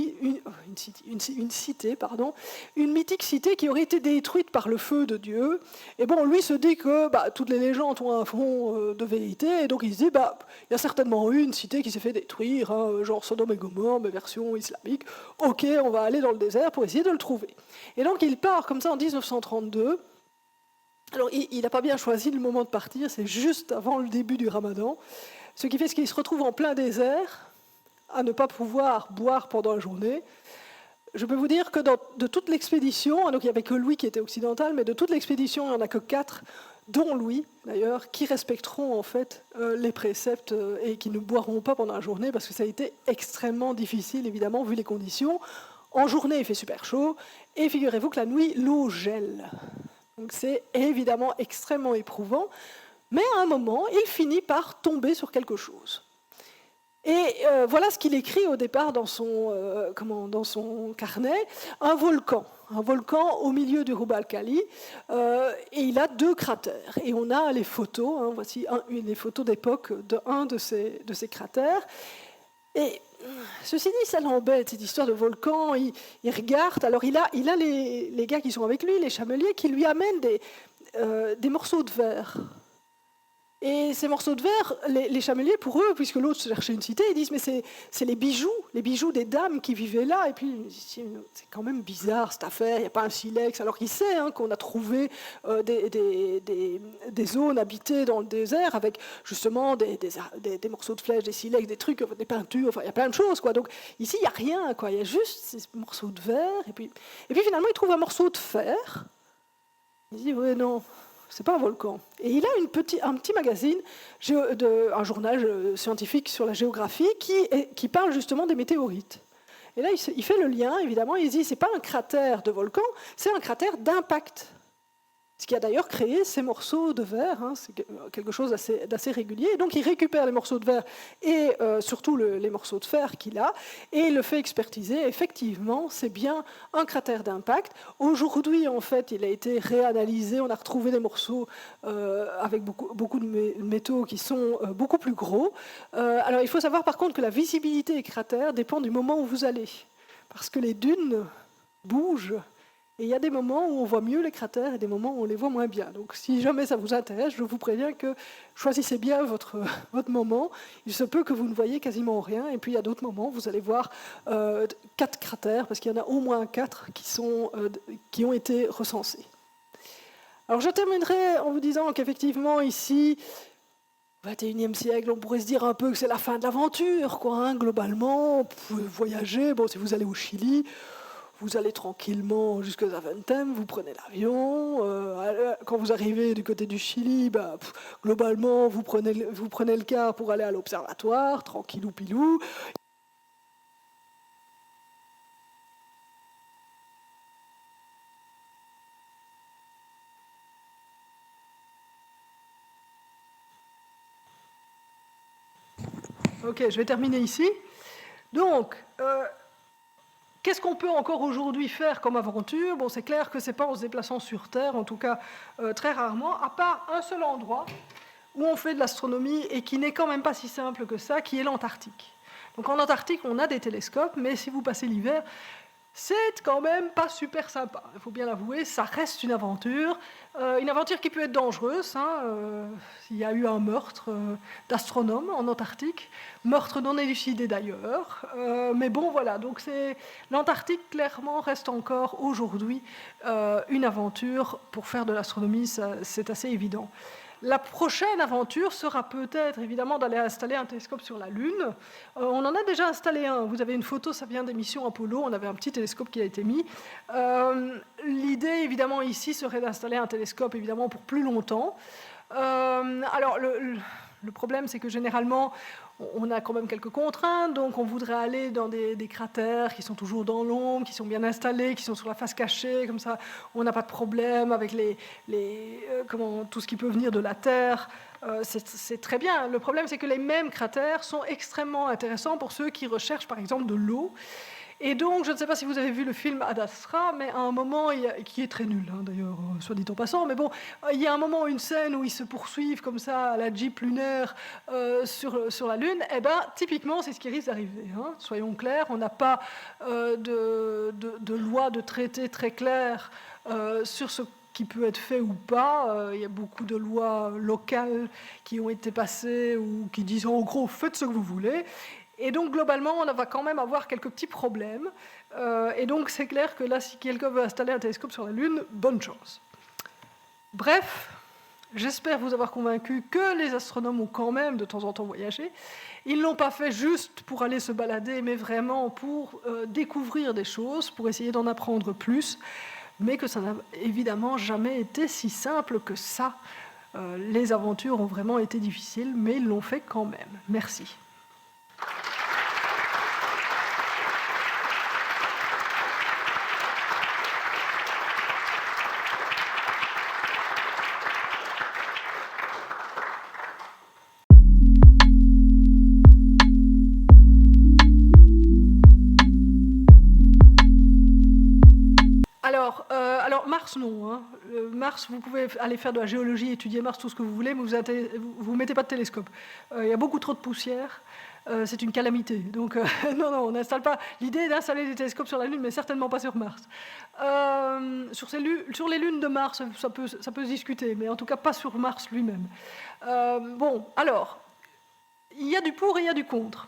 Speaker 1: cité qui aurait été détruite par le feu de Dieu. Et bon, lui se dit que toutes les légendes ont un fond de vérité, et donc il se dit il y a certainement eu une cité qui s'est fait détruire, hein, genre Sodome et Gomorrhe, mais version islamique. Ok, on va aller dans le désert pour essayer de le trouver. Et donc il part comme ça en 1932. Alors il n'a pas bien choisi le moment de partir, c'est juste avant le début du Ramadan, ce qui fait qu'il se retrouve en plein désert, à ne pas pouvoir boire pendant la journée. Je peux vous dire que de toute l'expédition, donc il n'y avait que lui qui était occidental, mais de toute l'expédition, il n'y en a que 4, dont lui d'ailleurs, qui respecteront en fait les préceptes et qui ne boiront pas pendant la journée, parce que ça a été extrêmement difficile, évidemment, vu les conditions. En journée, il fait super chaud, et figurez-vous que la nuit, l'eau gèle. Donc c'est évidemment extrêmement éprouvant, mais à un moment, il finit par tomber sur quelque chose. Et voilà ce qu'il écrit au départ dans son carnet, un volcan au milieu du Rub al-Khali, et il a 2 cratères. Et on a les photos, hein, voici les photos d'époque d'un de ces cratères. Et ceci dit, ça l'embête, cette histoire de volcan. Il regarde, alors il a les gars qui sont avec lui, les chameliers, qui lui amènent des morceaux de verre. Et ces morceaux de verre, les chameliers, pour eux, puisque l'autre cherchait une cité, ils disent mais c'est les bijoux des dames qui vivaient là. Et puis c'est quand même bizarre cette affaire, il n'y a pas un silex. Alors qu'il sait qu'on a trouvé des zones habitées dans le désert avec justement des morceaux de flèches, des silex, des trucs, des peintures, enfin il y a plein de choses, quoi. Donc ici il n'y a rien, quoi. Il y a juste ces morceaux de verre. Et puis finalement il trouve un morceau de fer. Il dit ouais non. C'est pas un volcan. Et il a un petit magazine, un journal scientifique sur la géographie qui parle justement des météorites. Et là, il fait le lien, évidemment, il dit c'est pas un cratère de volcan, c'est un cratère d'impact. Ce qui a d'ailleurs créé ces morceaux de verre, hein, c'est quelque chose d'assez régulier. Et donc il récupère les morceaux de verre et surtout les morceaux de fer qu'il a et le fait expertiser. Effectivement, c'est bien un cratère d'impact. Aujourd'hui, en fait, il a été réanalysé. On a retrouvé des morceaux avec beaucoup de métaux qui sont beaucoup plus gros. Alors il faut savoir par contre que la visibilité des cratères dépend du moment où vous allez. Parce que les dunes bougent. Et il y a des moments où on voit mieux les cratères et des moments où on les voit moins bien. Donc si jamais ça vous intéresse, je vous préviens que choisissez bien votre moment. Il se peut que vous ne voyez quasiment rien. Et puis il y a d'autres moments où vous allez voir 4 cratères, parce qu'il y en a au moins 4 qui ont été recensés. Alors je terminerai en vous disant qu'effectivement ici, au XXIe siècle, on pourrait se dire un peu que c'est la fin de l'aventure, quoi, hein, globalement. Vous pouvez voyager, bon, si vous allez au Chili, vous allez tranquillement jusqu'à Zaventem, vous prenez l'avion. Quand vous arrivez du côté du Chili, globalement, vous prenez le car pour aller à l'observatoire, tranquillou pilou. Ok, je vais terminer ici. Donc, qu'est-ce qu'on peut encore aujourd'hui faire comme aventure? Bon, c'est clair que ce n'est pas en se déplaçant sur Terre, en tout cas très rarement, à part un seul endroit où on fait de l'astronomie et qui n'est quand même pas si simple que ça, qui est l'Antarctique. Donc en Antarctique, on a des télescopes, mais si vous passez l'hiver, c'est quand même pas super sympa. Il faut bien l'avouer, ça reste une aventure qui peut être dangereuse. Il y a eu un meurtre d'astronome en Antarctique, meurtre non élucidé d'ailleurs. Mais bon, voilà, donc l'Antarctique, clairement, reste encore aujourd'hui une aventure. Pour faire de l'astronomie, c'est assez évident. La prochaine aventure sera peut-être, évidemment, d'aller installer un télescope sur la Lune. On en a déjà installé un. Vous avez une photo, ça vient des missions Apollo. On avait un petit télescope qui a été mis. L'idée, évidemment, ici, serait d'installer un télescope, évidemment, pour plus longtemps. Alors, le problème, c'est que généralement, on a quand même quelques contraintes, donc on voudrait aller dans des cratères qui sont toujours dans l'ombre, qui sont bien installés, qui sont sur la face cachée, comme ça on n'a pas de problème avec tout ce qui peut venir de la Terre. C'est très bien. Le problème, c'est que les mêmes cratères sont extrêmement intéressants pour ceux qui recherchent, par exemple, de l'eau. Et donc, je ne sais pas si vous avez vu le film Ad Astra, mais à un moment, qui est très nul, d'ailleurs, soit dit en passant, mais bon, il y a un moment, une scène où ils se poursuivent comme ça à la Jeep lunaire sur la Lune. Eh bien, typiquement, c'est ce qui risque d'arriver. Soyons clairs, on n'a pas de loi, de traité très clair sur ce qui peut être fait ou pas. Il y a beaucoup de lois locales qui ont été passées ou qui disent en gros, faites ce que vous voulez. Et donc, globalement, on va quand même avoir quelques petits problèmes. Et donc, c'est clair que là, si quelqu'un veut installer un télescope sur la Lune, bonne chance. Bref, j'espère vous avoir convaincu que les astronomes ont quand même de temps en temps voyagé. Ils ne l'ont pas fait juste pour aller se balader, mais vraiment pour découvrir des choses, pour essayer d'en apprendre plus, mais que ça n'a évidemment jamais été si simple que ça. Les aventures ont vraiment été difficiles, mais ils l'ont fait quand même. Merci. Alors Mars, non. Mars, vous pouvez aller faire de la géologie, étudier Mars, tout ce que vous voulez, mais vous ne mettez pas de télescope. Il y a beaucoup trop de poussière. C'est une calamité. Donc, non, on n'installe pas. L'idée est d'installer des télescopes sur la Lune, mais certainement pas sur Mars. Sur les lunes de Mars, ça peut se discuter, mais en tout cas pas sur Mars lui-même. Bon, alors, il y a du pour et il y a du contre.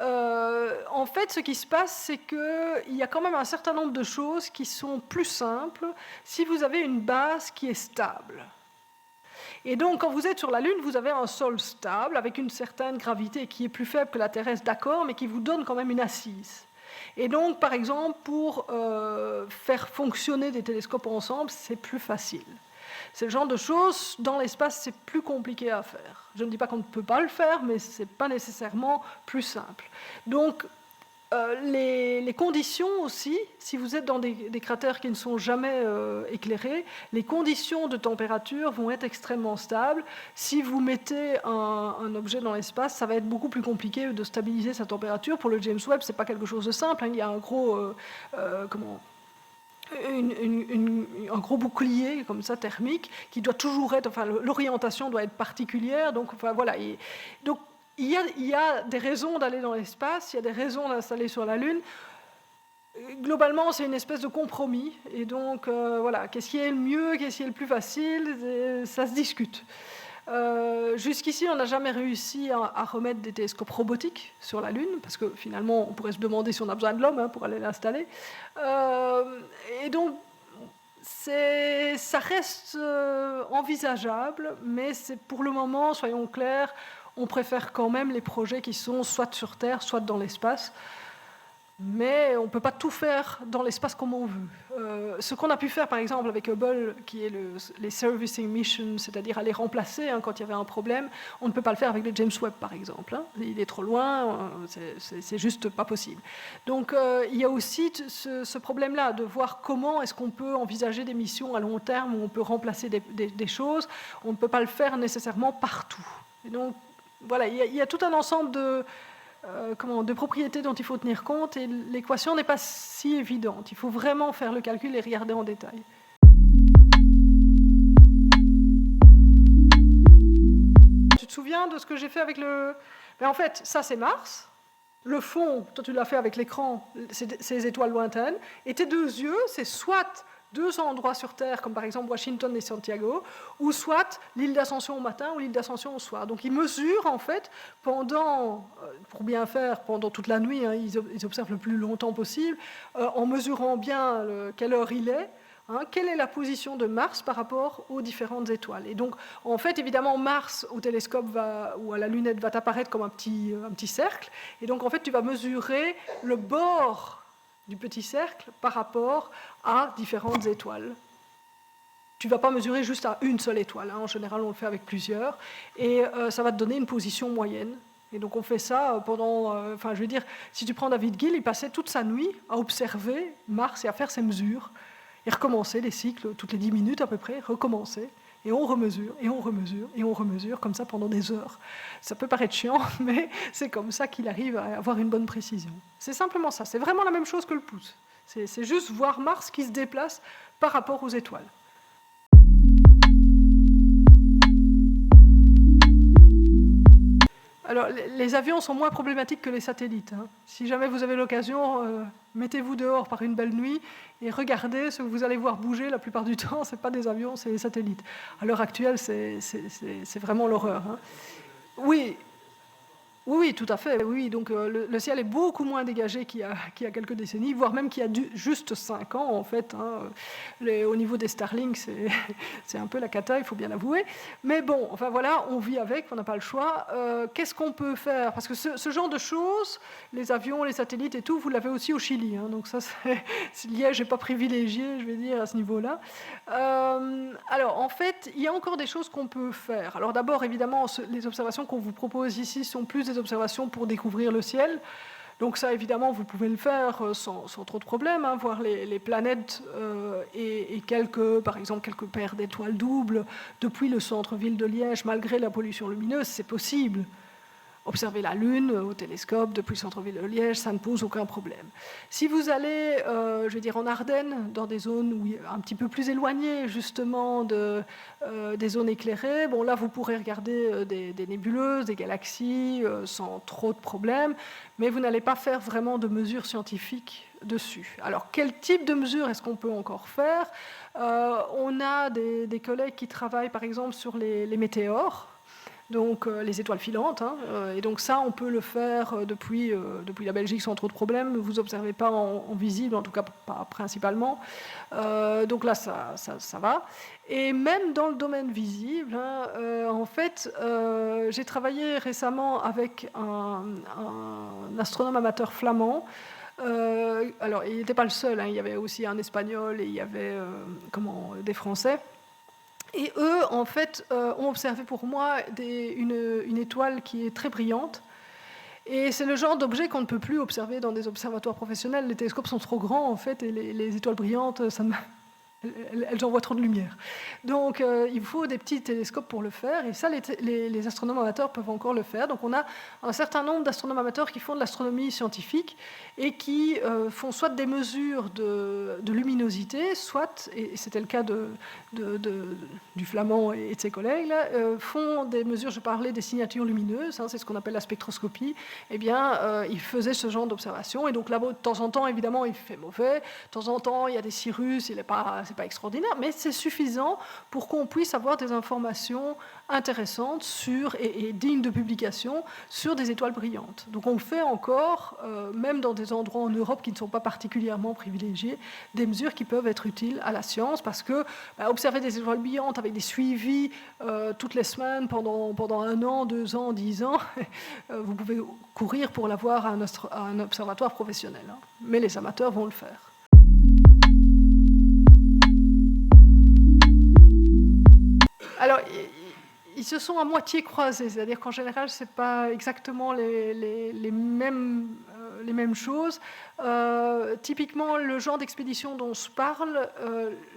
Speaker 1: En fait, ce qui se passe, c'est qu'il y a quand même un certain nombre de choses qui sont plus simples si vous avez une base qui est stable. Et donc, quand vous êtes sur la Lune, vous avez un sol stable avec une certaine gravité qui est plus faible que la terrestre, d'accord, mais qui vous donne quand même une assise. Et donc, par exemple, pour faire fonctionner des télescopes ensemble, c'est plus facile. C'est le genre de choses, dans l'espace, c'est plus compliqué à faire. Je ne dis pas qu'on ne peut pas le faire, mais ce n'est pas nécessairement plus simple. Donc, les conditions aussi, si vous êtes dans des cratères qui ne sont jamais éclairés, les conditions de température vont être extrêmement stables. Si vous mettez un objet dans l'espace, ça va être beaucoup plus compliqué de stabiliser sa température. Pour le James Webb, ce n'est pas quelque chose de simple. Il y a un gros... un gros bouclier comme ça thermique qui doit toujours être, enfin l'orientation doit être particulière, donc enfin voilà. Donc il y a des raisons d'aller dans l'espace, il y a des raisons d'installer sur la Lune. Globalement, c'est une espèce de compromis, et donc voilà, qu'est-ce qui est le mieux, qu'est-ce qui est le plus facile, ça se discute. Jusqu'ici, on n'a jamais réussi à remettre des télescopes robotiques sur la Lune, parce que finalement, on pourrait se demander si on a besoin de l'homme pour aller l'installer. Et donc, ça reste envisageable, mais pour le moment, soyons clairs, on préfère quand même les projets qui sont soit sur Terre, soit dans l'espace. Mais on ne peut pas tout faire dans l'espace comme on veut. Ce qu'on a pu faire, par exemple, avec Hubble, qui est les servicing missions, c'est-à-dire aller remplacer quand il y avait un problème, on ne peut pas le faire avec le James Webb, par exemple. Il est trop loin, c'est juste pas possible. Donc, il y a aussi ce problème-là de voir comment est-ce qu'on peut envisager des missions à long terme où on peut remplacer des choses. On ne peut pas le faire nécessairement partout. Et donc, voilà, il y a tout un ensemble de propriétés dont il faut tenir compte, et l'équation n'est pas si évidente. Il faut vraiment faire le calcul et regarder en détail. souviens de ce que j'ai fait avec le... Mais en fait, ça c'est Mars. Le fond, toi tu l'as fait avec l'écran, c'est ces étoiles lointaines. Et tes deux yeux, c'est soit 2 endroits sur Terre, comme par exemple Washington et Santiago, ou soit l'île d'Ascension au matin ou l'île d'Ascension au soir. Donc ils mesurent en fait pendant, pour bien faire, pendant toute la nuit, hein, ils observent le plus longtemps possible, en mesurant bien quelle heure il est. Quelle est la position de Mars par rapport aux différentes étoiles. Et donc, en fait, évidemment, Mars, au télescope ou à la lunette, va t'apparaître comme un petit cercle. Et donc, en fait, tu vas mesurer le bord du petit cercle par rapport à différentes étoiles. Tu ne vas pas mesurer juste à une seule étoile. En général, on le fait avec plusieurs. Et ça va te donner une position moyenne. Et donc, on fait ça pendant... je veux dire, si tu prends David Gill, il passait toute sa nuit à observer Mars et à faire ses mesures. Et recommencer les cycles, toutes les 10 minutes à peu près, recommencer, et on remesure, et on remesure, et on remesure, comme ça pendant des heures. Ça peut paraître chiant, mais c'est comme ça qu'il arrive à avoir une bonne précision. C'est simplement ça, c'est vraiment la même chose que le pouce. C'est juste voir Mars qui se déplace par rapport aux étoiles. Alors, les avions sont moins problématiques que les satellites. Si jamais vous avez l'occasion, mettez-vous dehors par une belle nuit et regardez ce que vous allez voir bouger la plupart du temps. Ce n'est pas des avions, c'est des satellites. À l'heure actuelle, c'est vraiment l'horreur. Oui. Oui, tout à fait. Oui, donc le ciel est beaucoup moins dégagé qu'il y a quelques décennies, voire même qu'il y a juste 5 ans, en fait. Au niveau des Starlink, c'est un peu la cata, il faut bien l'avouer. Mais bon, enfin voilà, on vit avec, on n'a pas le choix. Qu'est-ce qu'on peut faire? Parce que ce genre de choses, les avions, les satellites et tout, vous l'avez aussi au Chili. Donc ça, Liège n'est pas privilégié, je vais dire, à ce niveau-là. Alors, en fait, il y a encore des choses qu'on peut faire. Alors d'abord, évidemment, les observations qu'on vous propose ici sont plus des observations pour découvrir le ciel. Donc ça, évidemment, vous pouvez le faire sans trop de problèmes, voir les planètes et par exemple, quelques paires d'étoiles doubles depuis le centre-ville de Liège, malgré la pollution lumineuse, c'est possible. Observer la Lune au télescope depuis le centre-ville de Liège, ça ne pose aucun problème. Si vous allez, je vais dire, en Ardennes, dans des zones un petit peu plus éloignées, justement, des zones éclairées, bon, là, vous pourrez regarder des nébuleuses, des galaxies, sans trop de problèmes, mais vous n'allez pas faire vraiment de mesures scientifiques dessus. Alors, quel type de mesures est-ce qu'on peut encore faire? On a des collègues qui travaillent, par exemple, sur les météores, donc les étoiles filantes, et donc ça, on peut le faire depuis la Belgique sans trop de problèmes. Vous n'observez pas en visible, en tout cas pas principalement. Donc là, ça va. Et même dans le domaine visible, en fait, j'ai travaillé récemment avec un astronome amateur flamand. Alors, il n'était pas le seul, il y avait aussi un Espagnol et il y avait des Français. Et eux, en fait, ont observé pour moi une étoile qui est très brillante. Et c'est le genre d'objet qu'on ne peut plus observer dans des observatoires professionnels. Les télescopes sont trop grands, en fait, et les étoiles brillantes, elles envoient trop de lumière. Donc, il faut des petits télescopes pour le faire. Et ça, les astronomes amateurs peuvent encore le faire. Donc, on a un certain nombre d'astronomes amateurs qui font de l'astronomie scientifique et qui font soit des mesures de luminosité, soit, et c'était le cas du Flamand et de ses collègues, là, font des mesures, je parlais des signatures lumineuses, c'est ce qu'on appelle la spectroscopie. Eh bien, ils faisaient ce genre d'observation. Et donc là, de temps en temps, évidemment, il fait mauvais. De temps en temps, il y a des cirrus, c'est pas extraordinaire, mais c'est suffisant pour qu'on puisse avoir des informations intéressantes et dignes de publication sur des étoiles brillantes. Donc on fait encore, même dans des endroits en Europe qui ne sont pas particulièrement privilégiés, des mesures qui peuvent être utiles à la science, parce que observer des étoiles brillantes avec des suivis toutes les semaines pendant 1 an, 2 ans, 10 ans, vous pouvez courir pour l'avoir à un observatoire professionnel. Mais les amateurs vont le faire. Alors, ils se sont à moitié croisés, c'est-à-dire qu'en général, ce n'est pas exactement les mêmes choses. Typiquement, le genre d'expédition dont je parle,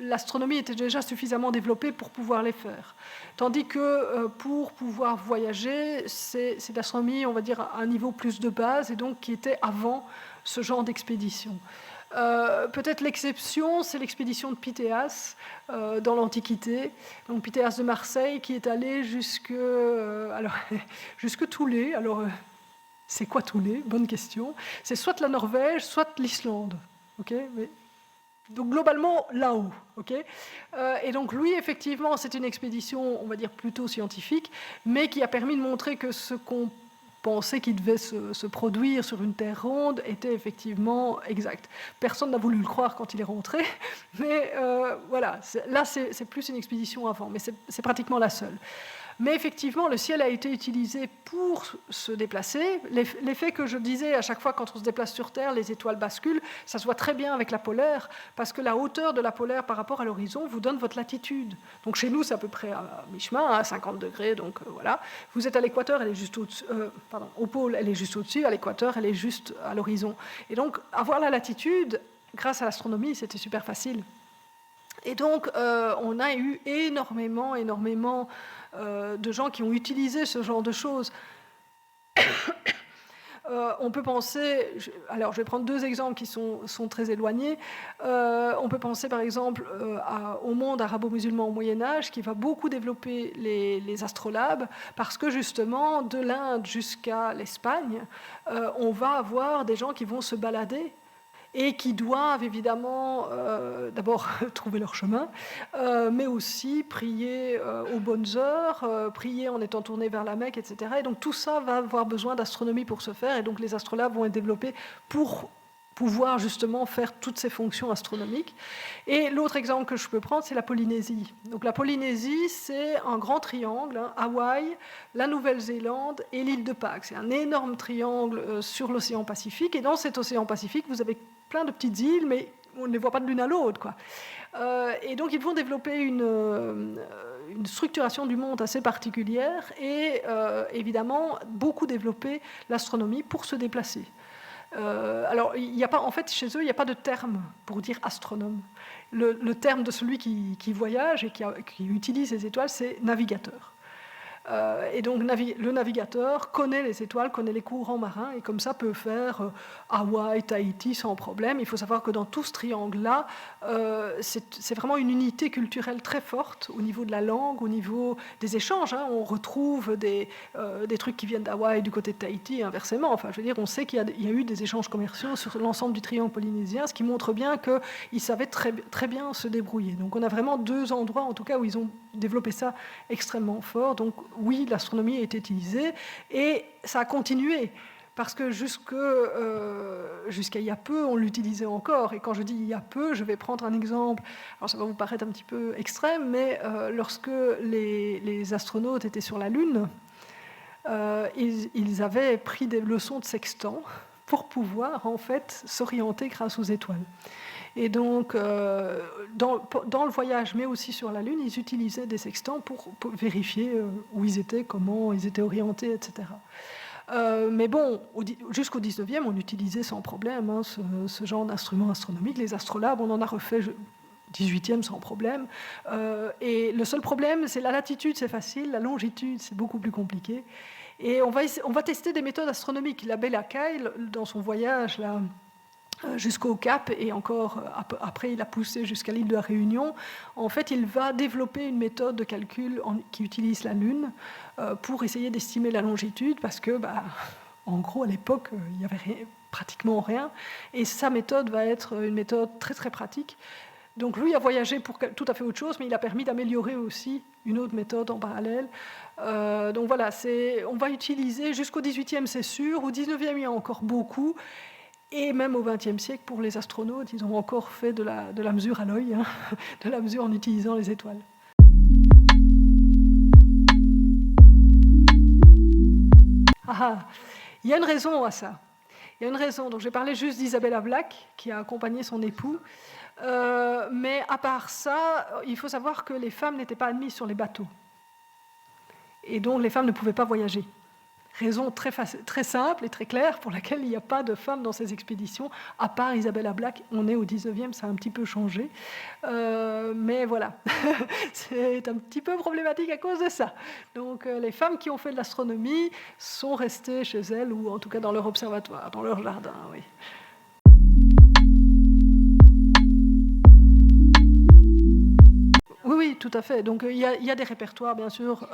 Speaker 1: l'astronomie était déjà suffisamment développée pour pouvoir les faire. Tandis que pour pouvoir voyager, c'est l'astronomie, on va dire, à un niveau plus de base, et donc qui était avant ce genre d'expédition. Peut-être l'exception, c'est l'expédition de Pythéas dans l'Antiquité. Donc Pythéas de Marseille qui est allé jusque Thulé. Alors, c'est quoi Thulé? Bonne question. C'est soit la Norvège, soit l'Islande. Okay, donc globalement là-haut. Okay, et donc lui, effectivement, c'est une expédition, on va dire plutôt scientifique, mais qui a permis de montrer que ce qu'on pensait qu'il devait se produire sur une terre ronde était effectivement exact. Personne n'a voulu le croire quand il est rentré, mais voilà, là c'est plus une expédition avant, mais c'est pratiquement la seule. Mais effectivement, le ciel a été utilisé pour se déplacer. L'effet que je disais, à chaque fois quand on se déplace sur Terre, les étoiles basculent, ça se voit très bien avec la polaire, parce que la hauteur de la polaire par rapport à l'horizon vous donne votre latitude. Donc chez nous, c'est à peu près à mi-chemin, à 50 degrés, donc voilà. Vous êtes à l'équateur, elle est juste au-dessus, au pôle, elle est juste au-dessus, à l'équateur, elle est juste à l'horizon. Et donc, avoir la latitude, grâce à l'astronomie, c'était super facile. Et donc, on a eu énormément de gens qui ont utilisé ce genre de choses. On peut penser, alors je vais prendre deux exemples qui sont très éloignés. On peut penser par exemple au monde arabo-musulman au Moyen-Âge qui va beaucoup développer les astrolabes parce que justement de l'Inde jusqu'à l'Espagne, on va avoir des gens qui vont se balader et qui doivent évidemment d'abord trouver leur chemin, mais aussi prier aux bonnes heures, prier en étant tourné vers la Mecque, etc. Et donc tout ça va avoir besoin d'astronomie pour se faire, et donc les astrolabes vont être développés pour pouvoir justement faire toutes ces fonctions astronomiques. Et l'autre exemple que je peux prendre, c'est la Polynésie. Donc la Polynésie, c'est un grand triangle, hein, Hawaï, la Nouvelle-Zélande et l'île de Pâques. C'est un énorme triangle sur l'océan Pacifique, et dans cet océan Pacifique, vous avez plein de petites îles, mais on ne les voit pas de l'une à l'autre, quoi. Et donc ils vont développer une structuration du monde assez particulière et évidemment beaucoup développer l'astronomie pour se déplacer. Alors, il n'y a pas, en fait, chez eux, il n'y a pas de terme pour dire astronome. Le terme de celui qui voyage et qui utilise les étoiles, c'est navigateur. Et donc le navigateur connaît les étoiles, connaît les courants marins, et comme ça peut faire Hawaï, Tahiti sans problème. Il faut savoir que dans tout ce triangle-là, c'est vraiment une unité culturelle très forte au niveau de la langue, au niveau des échanges. Hein. On retrouve des trucs qui viennent d'Hawaï du côté de Tahiti, et inversement. Enfin, je veux dire, on sait qu'il y a eu des échanges commerciaux sur l'ensemble du triangle polynésien, ce qui montre bien qu'ils savaient très, très bien se débrouiller. Donc on a vraiment deux endroits, en tout cas, où ils ont développé ça extrêmement fort. Donc oui, l'astronomie a été utilisée et ça a continué parce que jusqu'à il y a peu, on l'utilisait encore. Et quand je dis il y a peu, je vais prendre un exemple. Alors ça va vous paraître un petit peu extrême, mais lorsque les astronautes étaient sur la Lune, ils avaient pris des leçons de sextant pour pouvoir en fait s'orienter grâce aux étoiles. Et donc, dans le voyage, mais aussi sur la Lune, ils utilisaient des sextants pour vérifier où ils étaient, comment ils étaient orientés, etc. Mais bon, jusqu'au 19e, on utilisait sans problème hein, ce genre d'instruments astronomiques. Les astrolabes, on en a refait 18e sans problème. Et le seul problème, c'est la latitude, c'est facile. La longitude, c'est beaucoup plus compliqué. Et on va tester des méthodes astronomiques. L'abbé Lacaille, dans son voyage là, jusqu'au Cap, et encore après il a poussé jusqu'à l'île de la Réunion, en fait il va développer une méthode de calcul qui utilise la Lune pour essayer d'estimer la longitude, parce que, en gros, à l'époque, il n'y avait pratiquement rien, et sa méthode va être une méthode très très pratique. Donc lui a voyagé pour tout à fait autre chose, mais il a permis d'améliorer aussi une autre méthode en parallèle. Donc voilà, on va utiliser jusqu'au 18e, c'est sûr, au 19e il y a encore beaucoup. Et même au XXe siècle, pour les astronautes, ils ont encore fait de la mesure à l'œil, hein, de la mesure en utilisant les étoiles. Il y a une raison à ça. Il y a une raison. Donc, j'ai parlé juste d'Isabella Black, qui a accompagné son époux. Mais à part ça, il faut savoir que les femmes n'étaient pas admises sur les bateaux. Et donc, les femmes ne pouvaient pas voyager. Raison très simple et très claire pour laquelle il n'y a pas de femmes dans ces expéditions, à part Isabella Black. On est au 19e, ça a un petit peu changé. Mais voilà, c'est un petit peu problématique à cause de ça. Donc les femmes qui ont fait de l'astronomie sont restées chez elles, ou en tout cas dans leur observatoire, dans leur jardin, oui. oui, tout à fait. Donc il y a des répertoires, bien sûr,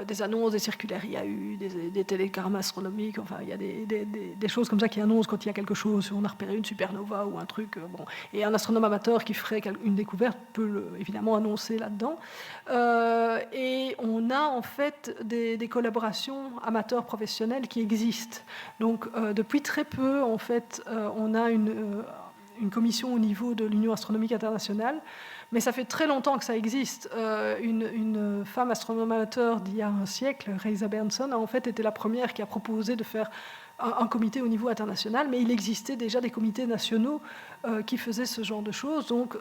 Speaker 1: des annonces, des circulaires IAU, des télégrammes astronomiques, enfin il y a des choses comme ça qui annoncent quand il y a quelque chose, si on a repéré une supernova ou un truc. Bon. Et un astronome amateur qui ferait une découverte peut évidemment annoncer là-dedans. Et on a en fait des collaborations amateurs professionnelles qui existent. Donc depuis très peu, en fait, on a une commission au niveau de l'Union astronomique internationale, mais ça fait très longtemps que ça existe. Une femme astronome amateur d'il y a un siècle, Reisa Bernson, a en fait été la première qui a proposé de faire un comité au niveau international, mais il existait déjà des comités nationaux qui faisaient ce genre de choses. Donc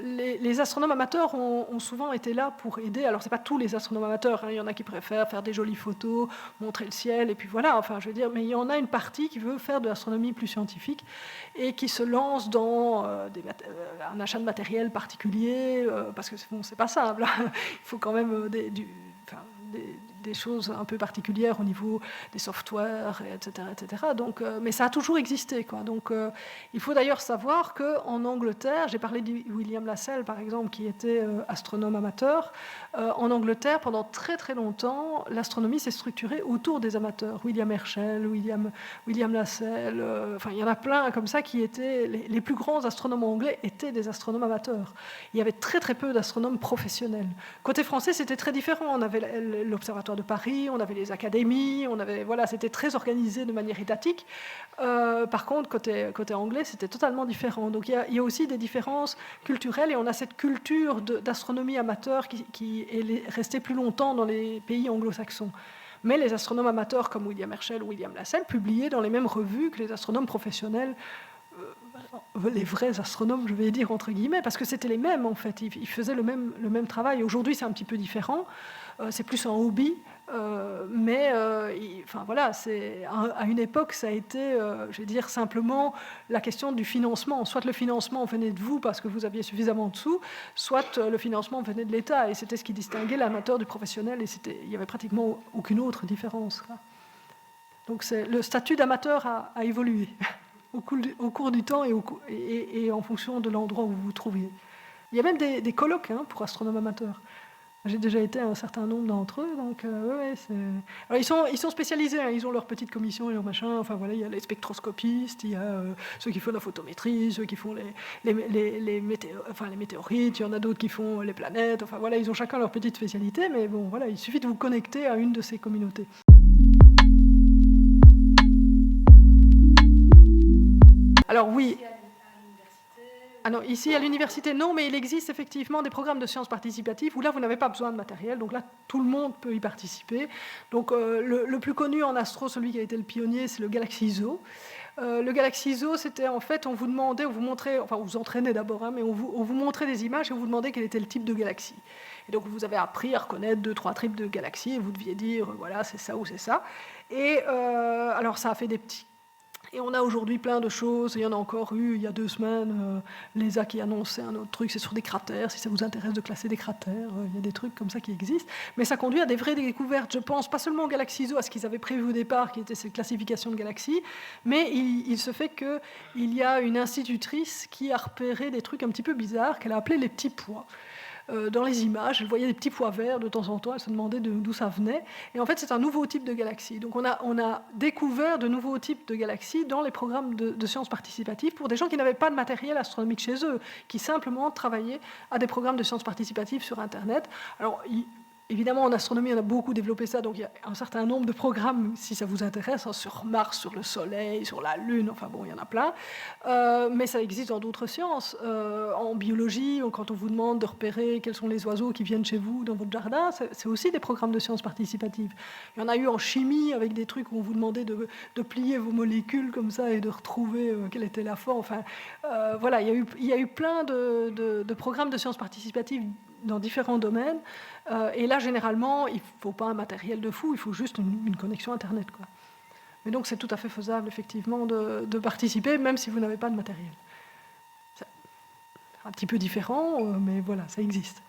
Speaker 1: les astronomes amateurs ont souvent été là pour aider. Alors, ce n'est pas tous les astronomes amateurs, hein. Il y en a qui préfèrent faire des jolies photos, montrer le ciel, et puis voilà, enfin, je veux dire, mais il y en a une partie qui veut faire de l'astronomie plus scientifique et qui se lance dans un achat de matériel particulier, parce que bon, c'est pas simple, hein. Il faut quand même des choses un peu particulières au niveau des softwares, etc. etc. Donc, mais ça a toujours existé, quoi. Donc, il faut d'ailleurs savoir qu'en Angleterre, j'ai parlé de William Lassell, par exemple, qui était astronome amateur. En Angleterre, pendant très très longtemps, l'astronomie s'est structurée autour des amateurs. William Herschel, William Lassell, enfin, il y en a plein comme ça qui étaient... Les plus grands astronomes anglais étaient des astronomes amateurs. Il y avait très très peu d'astronomes professionnels. Côté français, c'était très différent. On avait l'Observatoire de Paris, on avait les académies, voilà, c'était très organisé de manière étatique. Par contre, côté anglais, c'était totalement différent. Donc il y a aussi des différences culturelles, et on a cette culture d'astronomie amateur qui est restée plus longtemps dans les pays anglo-saxons. Mais les astronomes amateurs comme William Herschel ou William Lassell publiaient dans les mêmes revues que les astronomes professionnels, les vrais astronomes, je vais dire entre guillemets, parce que c'était les mêmes en fait, ils faisaient le même travail. Aujourd'hui, c'est un petit peu différent, c'est plus un hobby, mais enfin voilà, à une époque, ça a été, je vais dire simplement la question du financement. Soit le financement venait de vous parce que vous aviez suffisamment de sous, soit le financement venait de l'État, et c'était ce qui distinguait l'amateur du professionnel, et il n'y avait pratiquement aucune autre différence, quoi. Donc le statut d'amateur a évolué au cours du temps et en fonction de l'endroit où vous vous trouviez. Il y a même des colloques, hein, pour astronomes amateurs. J'ai déjà été à un certain nombre d'entre eux, donc ouais, alors, ils sont spécialisés, hein, ils ont leur petite commission et leur machin. Enfin voilà, il y a les spectroscopistes, il y a ceux qui font la photométrie, ceux qui font les météorites, il y en a d'autres qui font les planètes. Enfin voilà, ils ont chacun leur petite spécialité, mais bon voilà, il suffit de vous connecter à une de ces communautés. Alors oui. Ah non, ici à l'université, non, mais il existe effectivement des programmes de sciences participatives où là, vous n'avez pas besoin de matériel, donc là, tout le monde peut y participer. Donc le plus connu en astro, celui qui a été le pionnier, c'est le Galaxy Zoo. Le Galaxy Zoo, c'était en fait, on vous demandait, on vous montrait, enfin on vous entraînait d'abord, hein, mais on vous montrait des images et on vous demandait quel était le type de galaxie. Et donc vous avez appris à reconnaître 2-3 types de galaxies et vous deviez dire, voilà, c'est ça ou c'est ça. Et alors ça a fait des petits... Et on a aujourd'hui plein de choses. Il y en a encore eu il y a 2 semaines, l'ESA qui annonçait un autre truc, c'est sur des cratères. Si ça vous intéresse de classer des cratères, il y a des trucs comme ça qui existent. Mais ça conduit à des vraies découvertes, je pense, pas seulement au Galaxy Zoo, à ce qu'ils avaient prévu au départ, qui était cette classification de galaxies, mais il se fait qu'il y a une institutrice qui a repéré des trucs un petit peu bizarres qu'elle a appelés les petits pois. Dans les images, elle voyait des petits pois verts de temps en temps, elle se demandait d'où ça venait. Et en fait, c'est un nouveau type de galaxie. Donc on a découvert de nouveaux types de galaxies dans les programmes de sciences participatives pour des gens qui n'avaient pas de matériel astronomique chez eux, qui simplement travaillaient à des programmes de sciences participatives sur Internet. Alors, évidemment, en astronomie, on a beaucoup développé ça, donc il y a un certain nombre de programmes, si ça vous intéresse, hein, sur Mars, sur le Soleil, sur la Lune, enfin bon, il y en a plein. Mais ça existe dans d'autres sciences. En biologie, quand on vous demande de repérer quels sont les oiseaux qui viennent chez vous dans votre jardin, c'est aussi des programmes de sciences participatives. Il y en a eu en chimie, avec des trucs où on vous demandait de plier vos molécules comme ça et de retrouver quelle était la forme. Enfin, voilà, il y a eu plein de programmes de sciences participatives dans différents domaines. Et là, généralement, il ne faut pas un matériel de fou, il faut juste une connexion Internet, quoi. Mais donc, c'est tout à fait faisable, effectivement, de participer, même si vous n'avez pas de matériel. C'est un petit peu différent, mais voilà, ça existe.